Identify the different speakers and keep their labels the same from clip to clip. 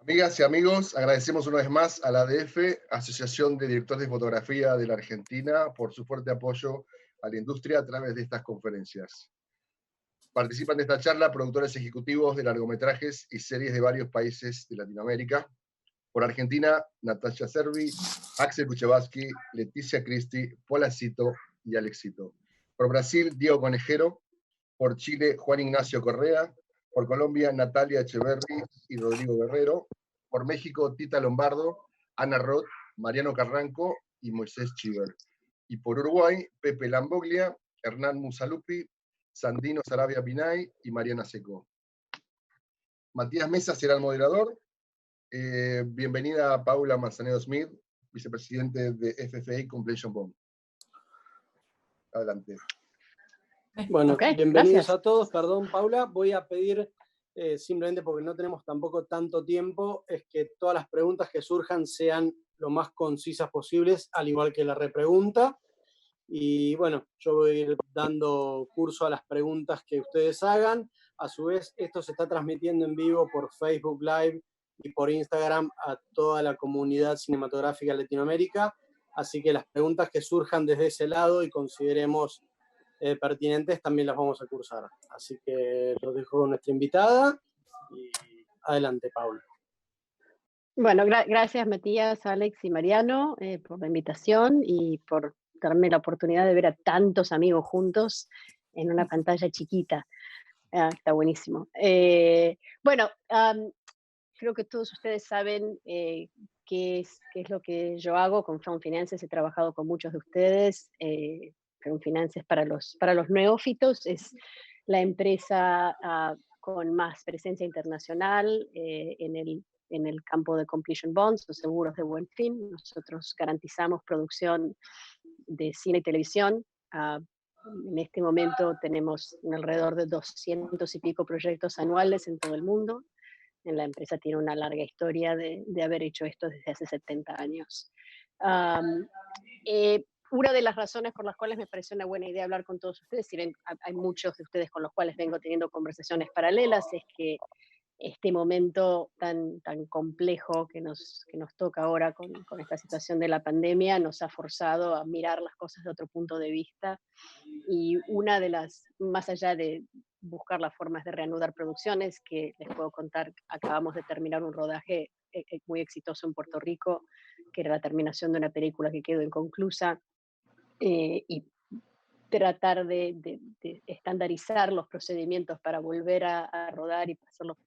Speaker 1: Amigas y amigos, agradecemos una vez más a la ADF, Asociación de Directores de Fotografía de la Argentina, por su fuerte apoyo a la industria a través de estas conferencias. Participan de esta charla productores ejecutivos de largometrajes y series de varios países de Latinoamérica. Por Argentina, Natasha Servi, Axel Kuchevaski, Leticia Cristi, Paula Cito y Alexito. Por Brasil, Diego Conejero. Por Chile, Juan Ignacio Correa. Por Colombia, Natalia Echeverri y Rodrigo Guerrero. Por México, Tita Lombardo, Ana Roth, Mariano Carranco y Moisés Chiver. Y por Uruguay, Pepe Lamboglia, Hernán Musalupi, Sandino Sarabia Pinay y Mariana Seco. Matías Mesa será el moderador. Bienvenida Paula Manzanero Smith, vicepresidente de FFA Completion Bond. Adelante.
Speaker 2: Bueno, bienvenidos
Speaker 3: gracias
Speaker 2: a todos. Perdón, Paula, voy a pedir, simplemente porque no tenemos tampoco tanto tiempo, es que todas las preguntas que surjan sean lo más concisas posibles, al igual que la repregunta. Y bueno, yo voy a ir dando curso a las preguntas que ustedes hagan. A su vez, esto se está transmitiendo en vivo por Facebook Live y por Instagram a toda la comunidad cinematográfica de Latinoamérica. Así que las preguntas que surjan desde ese lado y consideremos pertinentes también las vamos a cursar. Así que los dejo con nuestra invitada y adelante, Paula.
Speaker 3: Bueno, gracias Matías, Alex y Mariano por la invitación y por darme la oportunidad de ver a tantos amigos juntos en una pantalla chiquita. Está buenísimo. Bueno, creo que todos ustedes saben qué es lo que yo hago con Film Finances. He trabajado con muchos de ustedes. Film Finances para los neófitos es la empresa con más presencia internacional en el campo de completion bonds, los seguros de buen fin. Nosotros garantizamos producción de cine y televisión. En este momento tenemos alrededor de 200 y pico proyectos anuales en todo el mundo. La empresa tiene una larga historia de haber hecho esto desde hace 70 años. Una de las razones por las cuales me pareció una buena idea hablar con todos ustedes, si bien hay muchos de ustedes con los cuales vengo teniendo conversaciones paralelas, es que este momento tan complejo que nos toca ahora con esta situación de la pandemia nos ha forzado a mirar las cosas de otro punto de vista. Y una de las, más allá de buscar las formas de reanudar producciones, que les puedo contar, acabamos de terminar un rodaje muy exitoso en Puerto Rico, que era la terminación de una película que quedó inconclusa, y tratar de estandarizar los procedimientos para volver a rodar y hacerlo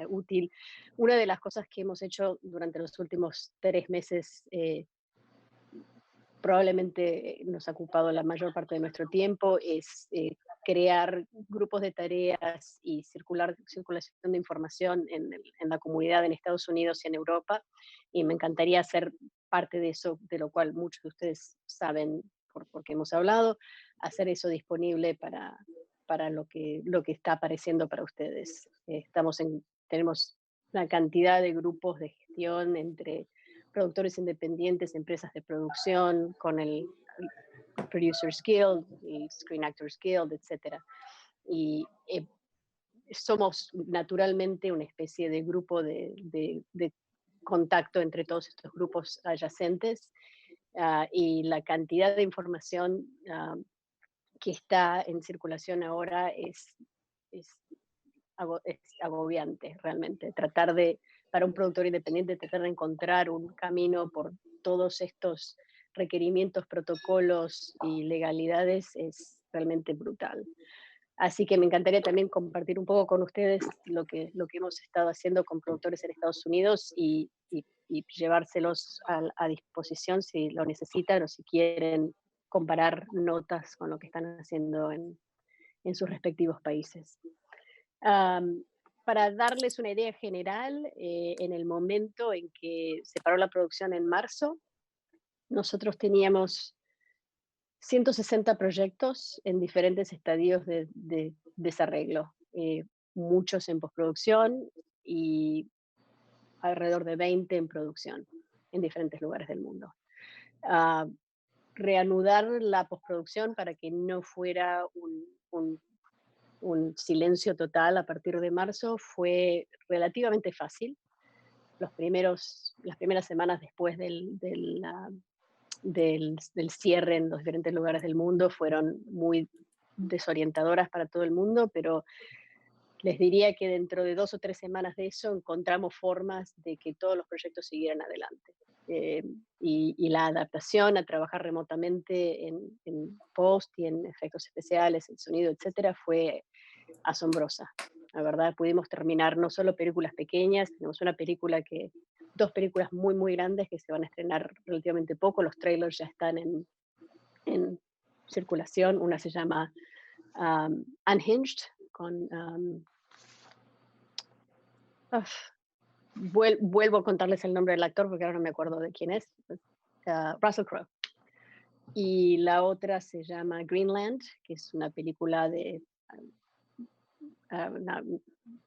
Speaker 3: útil. Una de las cosas que hemos hecho durante los últimos 3 meses, probablemente nos ha ocupado la mayor parte de nuestro tiempo, es crear grupos de tareas y circulación de información en la comunidad en Estados Unidos y en Europa, y me encantaría ser parte de eso, de lo cual muchos de ustedes saben porque hemos hablado, hacer eso disponible para lo que está apareciendo para ustedes. Tenemos una cantidad de grupos de gestión entre productores independientes, empresas de producción, con el Producers Guild y Screen Actors Guild, etc. Y somos naturalmente una especie de grupo de contacto entre todos estos grupos adyacentes, y la cantidad de información que está en circulación ahora es agobiante realmente. Para un productor independiente, tratar de encontrar un camino por todos estos requerimientos, protocolos y legalidades es realmente brutal. Así que me encantaría también compartir un poco con ustedes lo que hemos estado haciendo con productores en Estados Unidos y llevárselos a disposición si lo necesitan o si quieren comparar notas con lo que están haciendo en sus respectivos países. Para darles una idea general, en el momento en que se paró la producción en marzo, nosotros teníamos 160 proyectos en diferentes estadios de desarreglo, muchos en postproducción y alrededor de 20 en producción en diferentes lugares del mundo. Reanudar la postproducción para que no fuera un silencio total a partir de marzo fue relativamente fácil. las primeras semanas después del cierre en los diferentes lugares del mundo fueron muy desorientadoras para todo el mundo, pero les diría que dentro de 2 o 3 semanas de eso encontramos formas de que todos los proyectos siguieran adelante. Y la adaptación a trabajar remotamente en post y en efectos especiales, en sonido, etcétera, fue asombrosa. La verdad, pudimos terminar no solo películas pequeñas, tenemos dos películas muy, muy grandes que se van a estrenar relativamente poco. Los trailers ya están en circulación. Una se llama Unhinged, con vuelvo a contarles el nombre del actor porque ahora no me acuerdo de quién es. Russell Crowe. Y la otra se llama Greenland, que es una película de una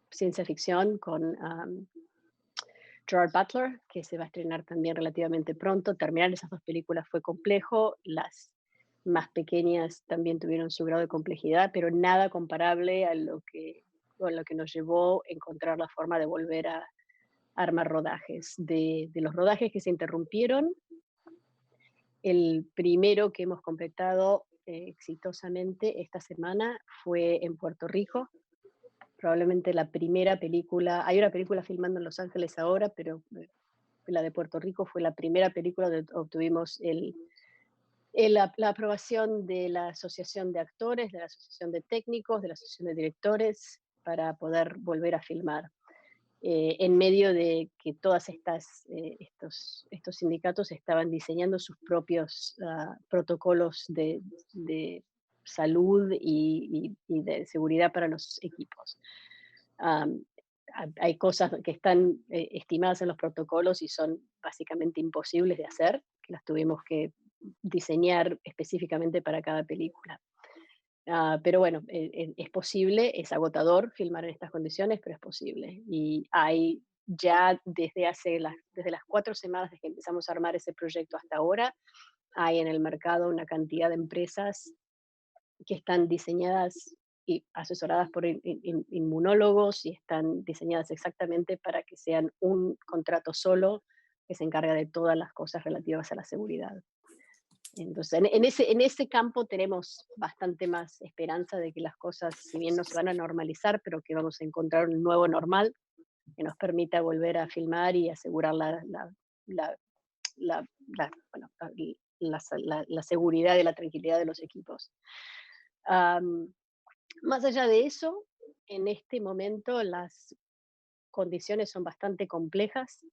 Speaker 3: ciencia ficción con Gerard Butler, que se va a estrenar también relativamente pronto. Terminar esas dos películas fue complejo. Las más pequeñas también tuvieron su grado de complejidad, pero nada comparable a lo que nos llevó a encontrar la forma de volver a armar rodajes. De los rodajes que se interrumpieron, el primero que hemos completado exitosamente esta semana fue en Puerto Rico. Probablemente la primera película, hay una película filmando en Los Ángeles ahora, pero la de Puerto Rico fue la primera película donde obtuvimos la aprobación de la Asociación de Actores, de la Asociación de Técnicos, de la Asociación de Directores, para poder volver a filmar. En medio de que todas estos sindicatos estaban diseñando sus propios protocolos de salud y de seguridad para los equipos. Hay cosas que están estimadas en los protocolos y son básicamente imposibles de hacer, que las tuvimos que diseñar específicamente para cada película. Pero bueno, es posible, es agotador filmar en estas condiciones, pero es posible. Y hay ya desde las 4 semanas desde que empezamos a armar ese proyecto hasta ahora, hay en el mercado una cantidad de empresas que están diseñadas y asesoradas por inmunólogos y están diseñadas exactamente para que sean un contrato solo que se encarga de todas las cosas relativas a la seguridad. Entonces, en ese campo tenemos bastante más esperanza de que las cosas, si bien no se van a normalizar, pero que vamos a encontrar un nuevo normal que nos permita volver a filmar y asegurar la seguridad y la tranquilidad de los equipos. Más allá de eso, en este momento las condiciones son bastante complejas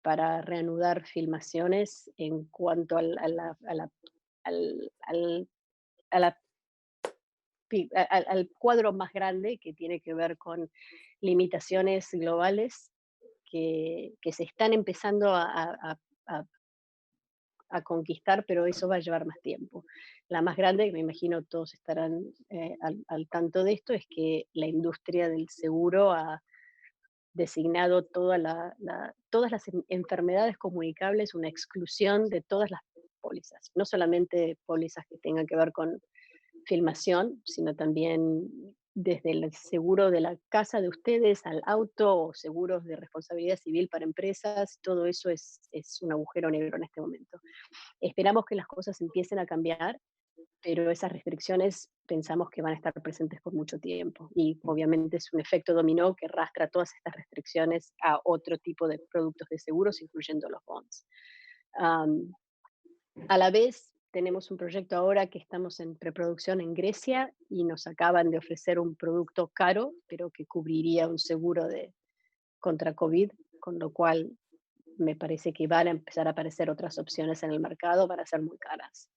Speaker 3: para reanudar filmaciones en cuanto al cuadro más grande que tiene que ver con limitaciones globales que se están empezando a conquistar, pero eso va a llevar más tiempo. La más grande, que me imagino todos estarán al tanto de esto, es que la industria del seguro ha designado todas las enfermedades comunicables una exclusión de todas las pólizas, no solamente pólizas que tengan que ver con filmación, sino también desde el seguro de la casa de ustedes al auto o seguros de responsabilidad civil para empresas, todo eso es un agujero negro en este momento. Esperamos que las cosas empiecen a cambiar, pero esas restricciones pensamos que van a estar presentes por mucho tiempo y obviamente es un efecto dominó que arrastra todas estas restricciones a otro tipo de productos de seguros, incluyendo los bonds. A la vez, tenemos un proyecto ahora que estamos en preproducción en Grecia y nos acaban de ofrecer un producto caro, pero que cubriría un seguro contra COVID, con lo cual me parece que van a empezar a aparecer otras opciones en el mercado, van a ser muy caras.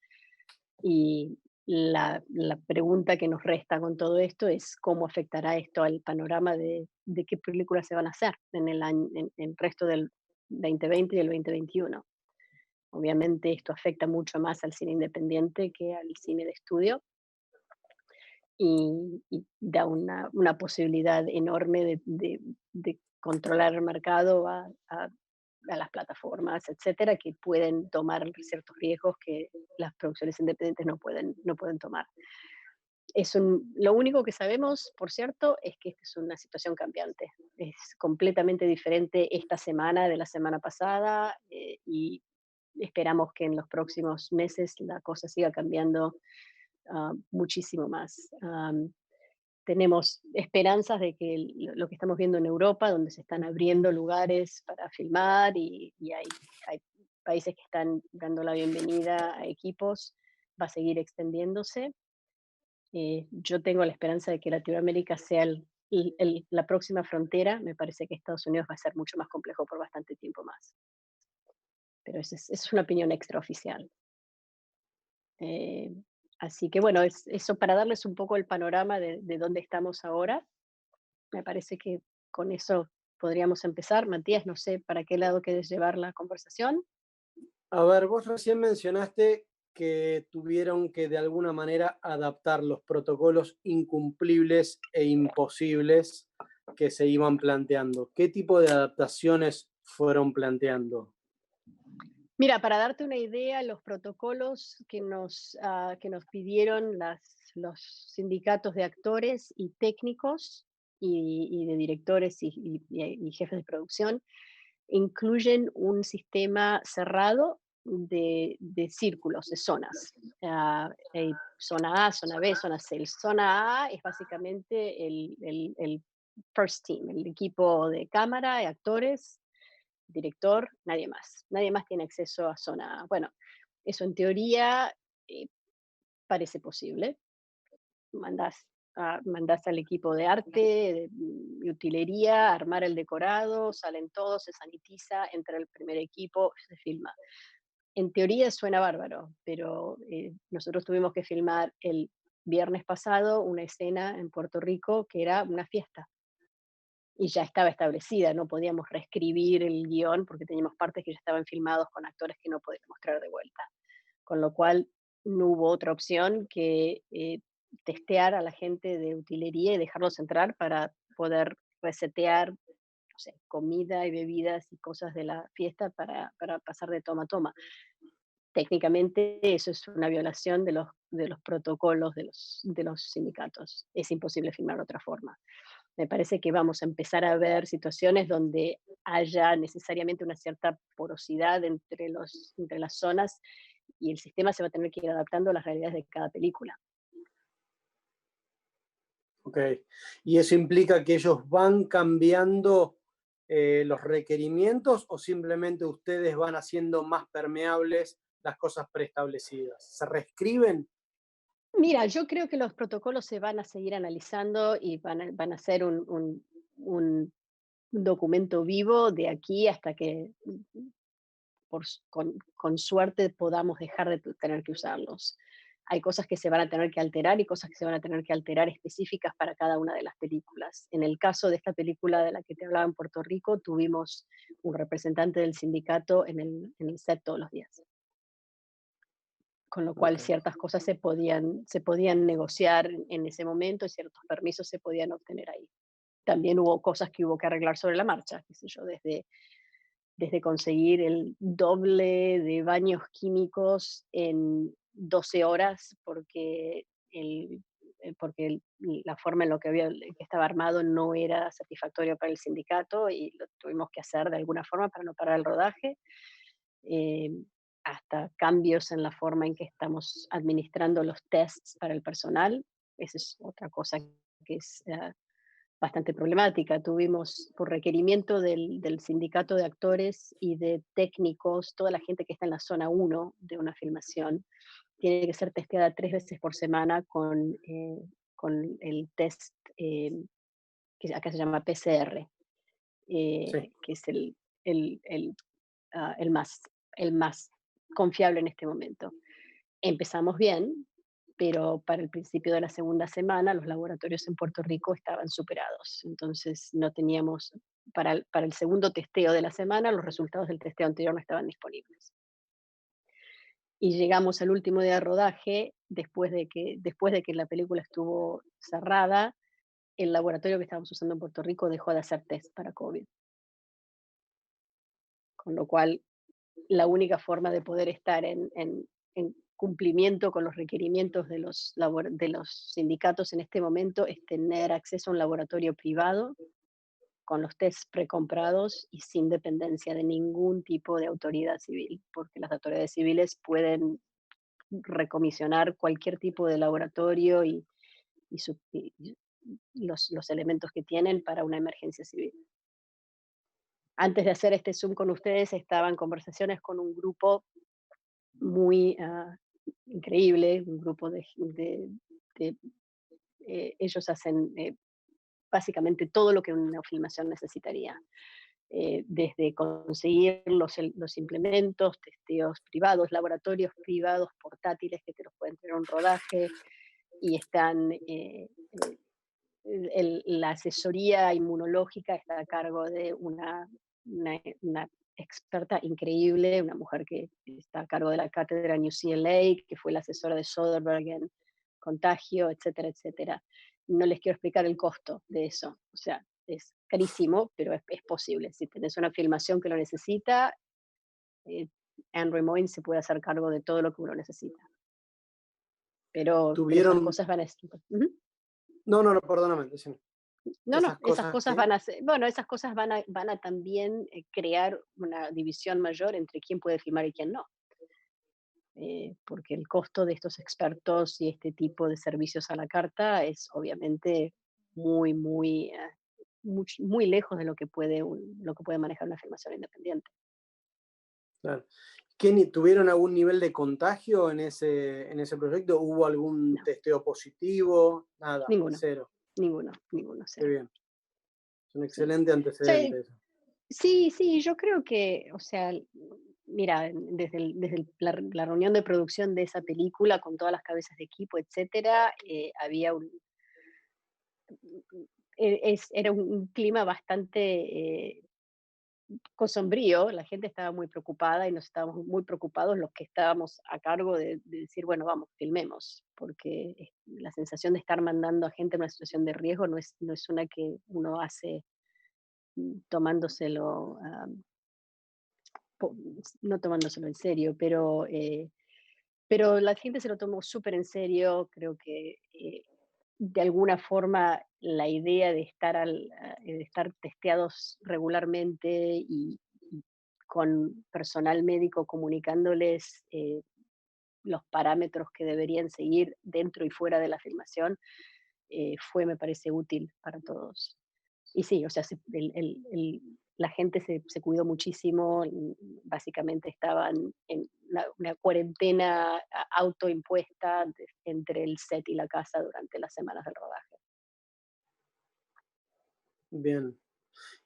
Speaker 3: Y la pregunta que nos resta con todo esto es cómo afectará esto al panorama de qué películas se van a hacer en el resto del 2020 y el 2021. Obviamente esto afecta mucho más al cine independiente que al cine de estudio y da una posibilidad enorme de controlar el mercado a las plataformas, etcétera, que pueden tomar ciertos riesgos que las producciones independientes no pueden tomar. Lo único que sabemos, por cierto, es que esta es una situación cambiante. Es completamente diferente esta semana de la semana pasada, y esperamos que en los próximos meses la cosa siga cambiando muchísimo más. Tenemos esperanzas de que lo que estamos viendo en Europa, donde se están abriendo lugares para filmar y hay países que están dando la bienvenida a equipos, va a seguir extendiéndose. Yo tengo la esperanza de que Latinoamérica sea la próxima frontera. Me parece que Estados Unidos va a ser mucho más complejo por bastante tiempo más. Pero esa es una opinión extraoficial. Eh, Así que bueno, eso para darles un poco el panorama de dónde estamos ahora. Me parece que con eso podríamos empezar. Matías, no sé para qué lado quieres llevar la conversación.
Speaker 2: A ver, vos recién mencionaste que tuvieron que de alguna manera adaptar los protocolos incumplibles e imposibles que se iban planteando. ¿Qué tipo de adaptaciones fueron planteando?
Speaker 3: Mira, para darte una idea, los protocolos que nos pidieron los sindicatos de actores y técnicos y de directores y jefes de producción incluyen un sistema cerrado de círculos, de zonas. Hay zona A, zona B, zona C. Zona A es básicamente el first team, el equipo de cámara, de actores, director, nadie más. Nadie más tiene acceso a zona A. Bueno, eso en teoría eh, parece posible. Mandás al equipo de arte, de utilería, a armar el decorado, salen todos, se sanitiza, entra el primer equipo, se filma. En teoría suena bárbaro, pero nosotros tuvimos que filmar el viernes pasado una escena en Puerto Rico que era una fiesta y ya estaba establecida, no podíamos reescribir el guión porque teníamos partes que ya estaban filmados con actores que no podíamos traer de vuelta. Con lo cual no hubo otra opción que testear a la gente de utilería y dejarlos entrar para poder resetear, no sé, comida y bebidas y cosas de la fiesta para pasar de toma a toma. Técnicamente eso es una violación de los protocolos de los sindicatos. Es imposible filmar de otra forma. Me parece que vamos a empezar a ver situaciones donde haya necesariamente una cierta porosidad entre las zonas y el sistema se va a tener que ir adaptando a las realidades de cada película.
Speaker 2: Ok. ¿Y eso implica que ellos van cambiando los requerimientos o simplemente ustedes van haciendo más permeables las cosas preestablecidas? ¿Se reescriben?
Speaker 3: Mira, yo creo que los protocolos se van a seguir analizando y van a ser un documento vivo de aquí hasta que con suerte podamos dejar de tener que usarlos. Hay cosas que se van a tener que alterar y cosas que se van a tener que alterar específicas para cada una de las películas. En el caso de esta película de la que te hablaba en Puerto Rico, tuvimos un representante del sindicato en el set todos los días. Con lo cual
Speaker 2: Ok.
Speaker 3: ciertas cosas se podían negociar en ese momento y ciertos permisos se podían obtener ahí. También hubo cosas que hubo que arreglar sobre la marcha, qué sé yo, desde conseguir el doble de baños químicos en 12 horas porque la forma en que estaba armado no era satisfactorio para el sindicato y lo tuvimos que hacer de alguna forma para no parar el rodaje, eh, hasta cambios en la forma en que estamos administrando los tests para el personal. Esa es otra cosa que es bastante problemática. Tuvimos, por requerimiento del sindicato de actores y de técnicos, toda la gente que está en la zona 1 de una filmación tiene que ser testeada 3 veces por semana con el test que acá se llama PCR,
Speaker 2: Sí.
Speaker 3: que es el, el, el más, el más confiable en este momento. Empezamos bien, pero para el principio de la segunda semana los laboratorios en Puerto Rico estaban superados. Entonces no teníamos, para el segundo testeo de la semana, los resultados del testeo anterior no estaban disponibles. Y llegamos al último día de rodaje, después de que la película estuvo cerrada, el laboratorio que estábamos usando en Puerto Rico dejó de hacer test para COVID. Con lo cual, la única forma de poder estar en cumplimiento con los requerimientos de los sindicatos en este momento es tener acceso a un laboratorio privado con los tests precomprados y sin dependencia de ningún tipo de autoridad civil, porque las autoridades civiles pueden recomisionar cualquier tipo de laboratorio y los elementos que tienen para una emergencia civil. Antes de hacer este Zoom con ustedes, estaba en conversaciones con un grupo muy increíble, un grupo ellos hacen básicamente todo lo que una filmación necesitaría. Desde conseguir los implementos, testeos privados, laboratorios privados portátiles que te los pueden tener un rodaje, y están, la asesoría inmunológica está a cargo de una experta increíble, una mujer que está a cargo de la cátedra en UCLA, que fue la asesora de Soderbergh en contagio, etcétera, etcétera. No les quiero explicar el costo de eso, o sea, es carísimo, pero es posible. Si tenés una filmación que lo necesita, Anne Remoyne se puede hacer cargo de todo lo que uno necesita. Pero esas
Speaker 2: Tuvieron...
Speaker 3: cosas van a... Ujú.
Speaker 2: No, perdóname. Decime.
Speaker 3: No, esas cosas
Speaker 2: ¿qué?
Speaker 3: van a ser, bueno, esas cosas van a también crear una división mayor entre quién puede filmar y quién no. Porque el costo de estos expertos y este tipo de servicios a la carta es obviamente muy, muy, muy lejos de lo que puede manejar una filmación independiente.
Speaker 2: Claro. ¿Tuvieron algún nivel de contagio en ese proyecto? ¿Hubo algún
Speaker 3: No,
Speaker 2: testeo positivo? Nada,
Speaker 3: ninguno,
Speaker 2: cero.
Speaker 3: ninguno,
Speaker 2: Qué
Speaker 3: cero.
Speaker 2: bien. Es un
Speaker 3: Sí.
Speaker 2: excelente antecedente eso.
Speaker 3: Sí, yo creo que, o sea, mira, desde la reunión de producción de esa película, con todas las cabezas de equipo, etcétera, había era un clima bastante sombrío. La gente estaba muy preocupada y nos estábamos muy preocupados los que estábamos a cargo de decir, bueno, vamos, filmemos, porque la sensación de estar mandando a gente en una situación de riesgo no es una que uno hace tomándoselo, no tomándoselo en serio, pero la gente se lo tomó súper en serio. Creo que de alguna forma la idea de estar testeados regularmente y con personal médico comunicándoles los parámetros que deberían seguir dentro y fuera de la filmación, fue, me parece, útil para todos. Y sí, o sea, la gente se cuidó muchísimo. Básicamente estaban en una cuarentena autoimpuesta entre el set y la casa durante las semanas del rodaje.
Speaker 2: Bien.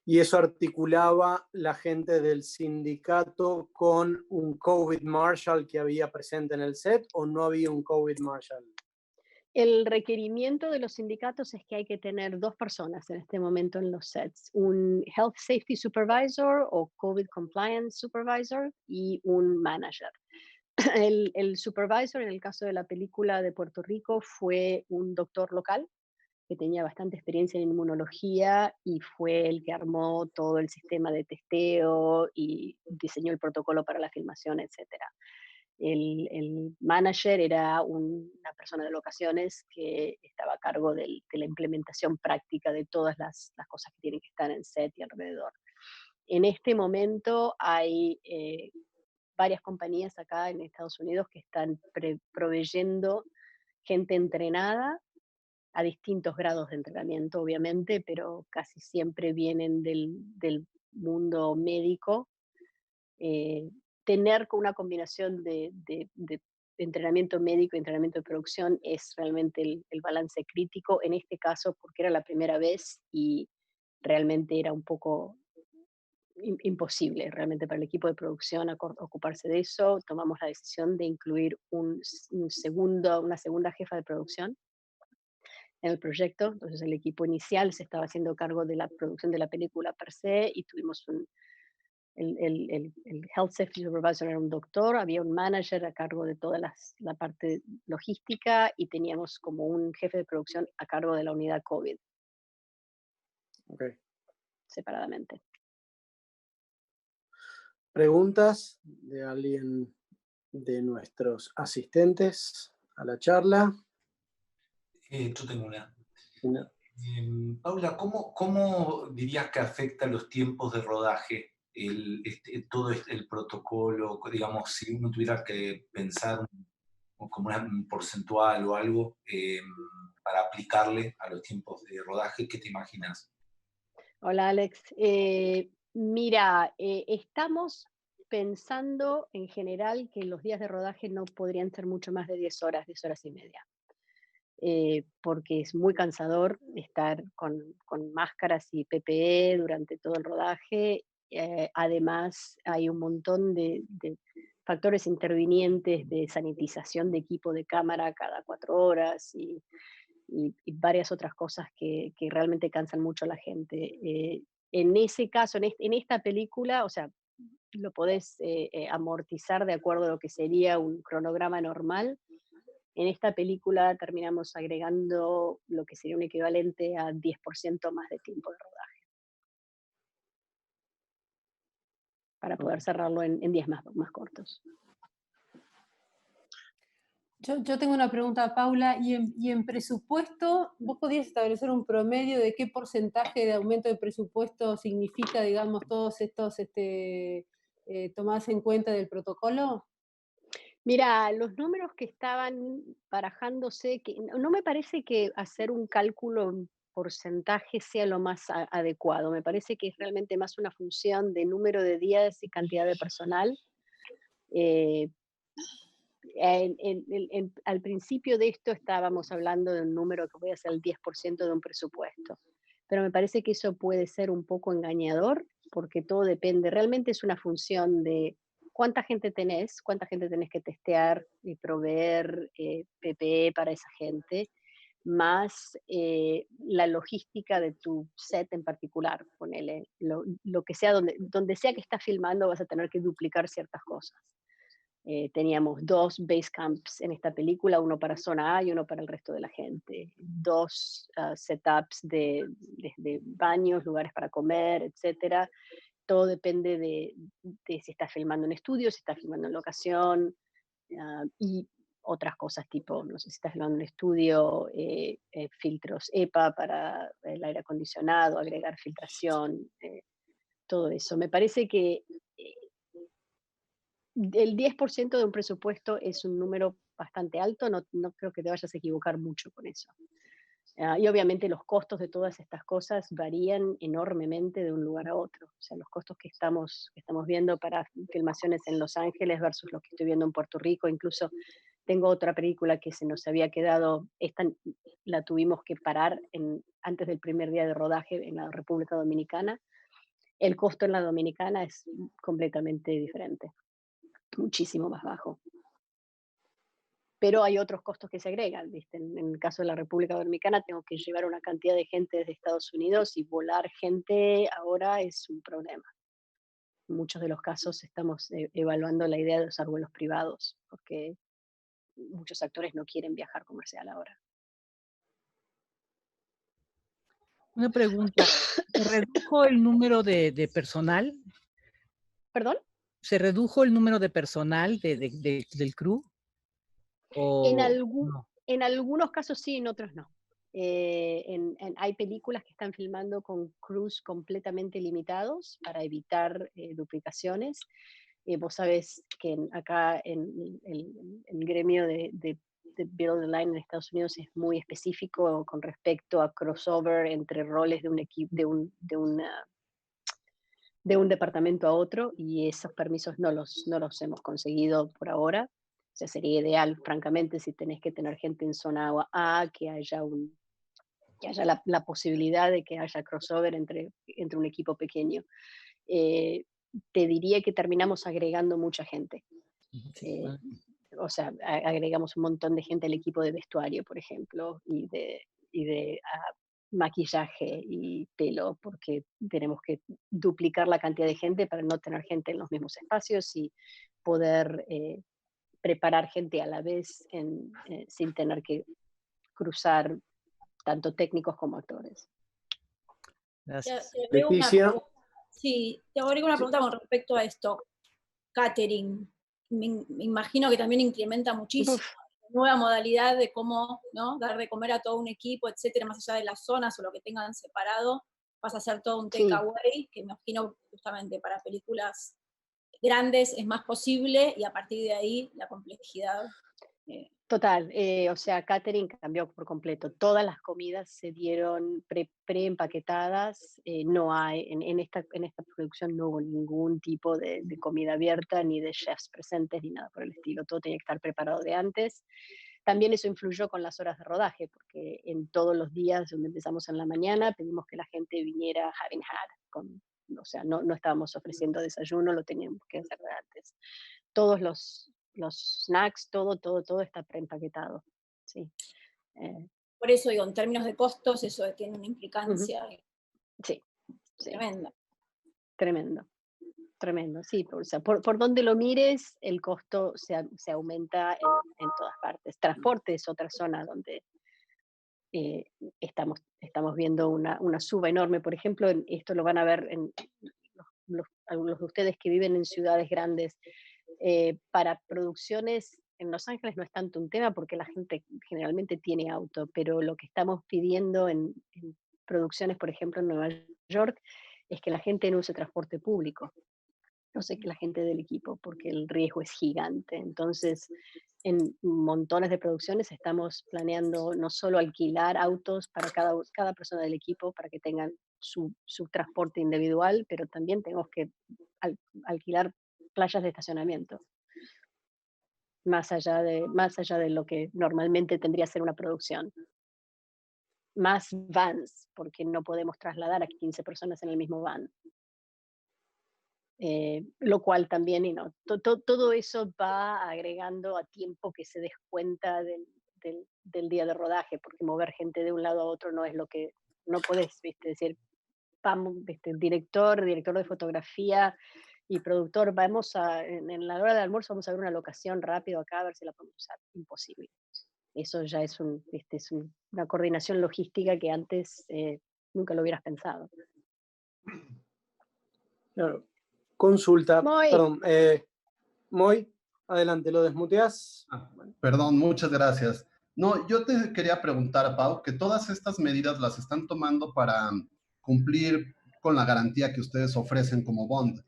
Speaker 2: ¿Y eso articulaba la gente del sindicato con un COVID Marshal que había presente en el set, o no había un COVID Marshal?
Speaker 3: El requerimiento de los sindicatos es que hay que tener 2 personas en este momento en los sets: un Health Safety Supervisor o COVID Compliance Supervisor y un manager. El supervisor, en el caso de la película de Puerto Rico, fue un doctor local que tenía bastante experiencia en inmunología y fue el que armó todo el sistema de testeo y diseñó el protocolo para la filmación, etcétera. El manager era una persona de locaciones que estaba a cargo de la implementación práctica de todas las cosas que tienen que estar en set y alrededor. En este momento hay varias compañías acá en Estados Unidos que están proveyendo gente entrenada a distintos grados de entrenamiento, obviamente, pero casi siempre vienen del mundo médico. Tener una combinación de entrenamiento médico y entrenamiento de producción es realmente el balance crítico en este caso, porque era la primera vez y realmente era un poco imposible realmente para el equipo de producción ocuparse de eso. Tomamos la decisión de incluir una segunda jefa de producción en el proyecto. Entonces el equipo inicial se estaba haciendo cargo de la producción de la película per se, y tuvimos el Health Safety Supervisor era un doctor, había un manager a cargo de toda la parte logística, y teníamos como un jefe de producción a cargo de la unidad COVID.
Speaker 2: Okay.
Speaker 3: Separadamente.
Speaker 2: ¿Preguntas de alguien de nuestros asistentes a la charla.
Speaker 4: Yo tengo una.
Speaker 2: Una.
Speaker 4: Paula, ¿cómo dirías que afecta los tiempos de rodaje todo el protocolo? Digamos, si uno tuviera que pensar como un porcentual o algo para aplicarle a los tiempos de rodaje, ¿qué te imaginas?
Speaker 3: Hola, Alex. Mira, estamos pensando en general que los días de rodaje no podrían ser mucho más de 10 horas y media. Porque es muy cansador estar con máscaras y PPE durante todo el rodaje. Además, hay un montón de factores intervinientes de sanitización de equipo de cámara cada 4 horas y varias otras cosas que realmente cansan mucho a la gente. En ese caso, en esta película, o sea, lo podés amortizar de acuerdo a lo que sería un cronograma normal. En esta película terminamos agregando lo que sería un equivalente a 10% más de tiempo de rodaje. Para poder cerrarlo en días más cortos.
Speaker 5: Yo tengo una pregunta, Paula, y en presupuesto, ¿vos podías establecer un promedio de qué porcentaje de aumento de presupuesto significa, digamos, todos estos tomadas en cuenta del protocolo?
Speaker 3: Mira, los números que estaban barajándose, que no me parece que hacer un cálculo en porcentaje sea lo más adecuado. Me parece que es realmente más una función de número de días y cantidad de personal. Al principio de esto estábamos hablando de un número que puede ser el 10% de un presupuesto, pero me parece que eso puede ser un poco engañador porque todo depende, realmente es una función de cuánta gente tenés que testear y proveer PPE para esa gente, más la logística de tu set en particular, ponele, lo que sea, donde sea que estás filmando vas a tener que duplicar ciertas cosas. Teníamos 2 base camps en esta película, uno para zona A y uno para el resto de la gente. 2 setups de baños, lugares para comer, etc. Todo depende de si estás filmando en estudio, si estás filmando en locación y otras cosas tipo, no sé si estás filmando en estudio, filtros EPA para el aire acondicionado, agregar filtración, todo eso. Me parece que el 10% de un presupuesto es un número bastante alto, no creo que te vayas a equivocar mucho con eso. Y obviamente los costos de todas estas cosas varían enormemente de un lugar a otro. O sea, los costos que estamos viendo para filmaciones en Los Ángeles versus los que estoy viendo en Puerto Rico. Incluso tengo otra película que se nos había quedado, esta la tuvimos que parar antes del primer día de rodaje en la República Dominicana. El costo en la Dominicana es completamente diferente. Muchísimo más bajo. Pero hay otros costos que se agregan, ¿viste? En el caso de la República Dominicana tengo que llevar una cantidad de gente desde Estados Unidos y volar gente ahora es un problema. En muchos de los casos estamos evaluando la idea de usar vuelos privados, porque muchos actores no quieren viajar comercial ahora.
Speaker 6: Una pregunta, ¿se redujo el número de personal?
Speaker 3: ¿Perdón?
Speaker 6: ¿Se redujo el número de personal del crew? No?
Speaker 3: En algunos casos sí, en otros no. Hay películas que están filmando con crews completamente limitados para evitar duplicaciones. Vos sabés que acá en el gremio de Build the Line en Estados Unidos es muy específico con respecto a crossover entre roles de un equipo, de un departamento a otro, y esos permisos no los hemos conseguido por ahora. O sea, sería ideal, francamente, si tenés que tener gente en zona A, que haya la posibilidad de que haya crossover entre un equipo pequeño. Te diría que terminamos agregando mucha gente.
Speaker 6: Sí.
Speaker 3: O sea, agregamos un montón de gente al equipo de vestuario, por ejemplo, y de maquillaje y pelo, porque tenemos que duplicar la cantidad de gente para no tener gente en los mismos espacios y poder preparar gente a la vez sin tener que cruzar tanto técnicos como actores.
Speaker 6: Gracias.
Speaker 7: Te agrego
Speaker 2: Leticia.
Speaker 7: sí, te agrego una pregunta con respecto a esto. Catering. me imagino que también incrementa muchísimo.
Speaker 3: Uf,
Speaker 7: Nueva modalidad de cómo, ¿no?, dar de comer a todo un equipo, etcétera, más allá de las zonas o lo que tengan separado, pasa a ser todo un
Speaker 3: sí.
Speaker 7: takeaway, que me imagino justamente para películas grandes es más posible, y a partir de ahí la complejidad.
Speaker 3: Total, o sea, catering cambió por completo. Todas las comidas se dieron pre-empaquetadas. No hay, en esta producción no hubo ningún tipo de comida abierta, ni de chefs presentes, ni nada por el estilo. Todo tenía que estar preparado de antes. También eso influyó con las horas de rodaje, porque en todos los días donde empezamos en la mañana, pedimos que la gente viniera having had, o sea, no estábamos ofreciendo desayuno, lo teníamos que hacer de antes. Todos los snacks, todo está preempaquetado. Sí.
Speaker 7: Por eso digo, en términos de costos, eso tiene una
Speaker 3: Ujú.
Speaker 7: implicancia
Speaker 3: Sí, sí,
Speaker 7: tremenda.
Speaker 3: tremendo, tremendo. Sí, o sea, por donde lo mires, el costo se aumenta en todas partes. Transporte es otra zona donde eh, estamos viendo una suba enorme. Por ejemplo, esto lo van a ver en algunos de ustedes que viven en ciudades grandes. Para producciones en Los Ángeles no es tanto un tema porque la gente generalmente tiene auto, pero lo que estamos pidiendo en producciones, por ejemplo, en Nueva York, es que la gente no use transporte público, no sé, que la gente del equipo, porque el riesgo es gigante. Entonces, en montones de producciones estamos planeando no solo alquilar autos para cada persona del equipo para que tengan su transporte individual, pero también tenemos que alquilar playas de estacionamiento, más allá de lo que normalmente tendría que ser una producción. Más vans, porque no podemos trasladar a 15 personas en el mismo van. Lo cual también, todo eso va agregando a tiempo que se descuenta del día de rodaje, porque mover gente de un lado a otro no es lo que, no podés, ¿viste? Decir, vamos, ¿viste? Director de fotografía y productor, en la hora del almuerzo vamos a ver una locación rápido acá, a ver si la podemos usar. Imposible. Eso ya es, una coordinación logística que antes nunca lo hubieras pensado.
Speaker 2: Claro. Consulta,
Speaker 3: Muy,
Speaker 2: perdón, Moy, adelante, ¿lo desmuteás?
Speaker 8: Perdón, muchas gracias. No, yo te quería preguntar, Pau, que todas estas medidas las están tomando para cumplir con la garantía que ustedes ofrecen como Bond,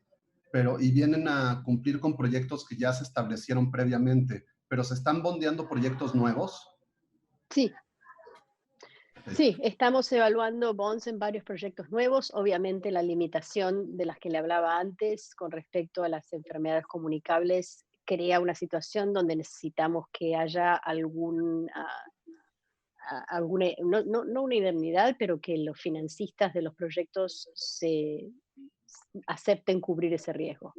Speaker 8: y vienen a cumplir con proyectos que ya se establecieron previamente, pero ¿se están bondeando proyectos nuevos?
Speaker 3: sí, sí, estamos evaluando bonds en varios proyectos nuevos. Obviamente la limitación de las que le hablaba antes con respecto a las enfermedades comunicables crea una situación donde necesitamos que haya alguna, no una indemnidad, pero que los financistas de los proyectos acepten cubrir ese riesgo.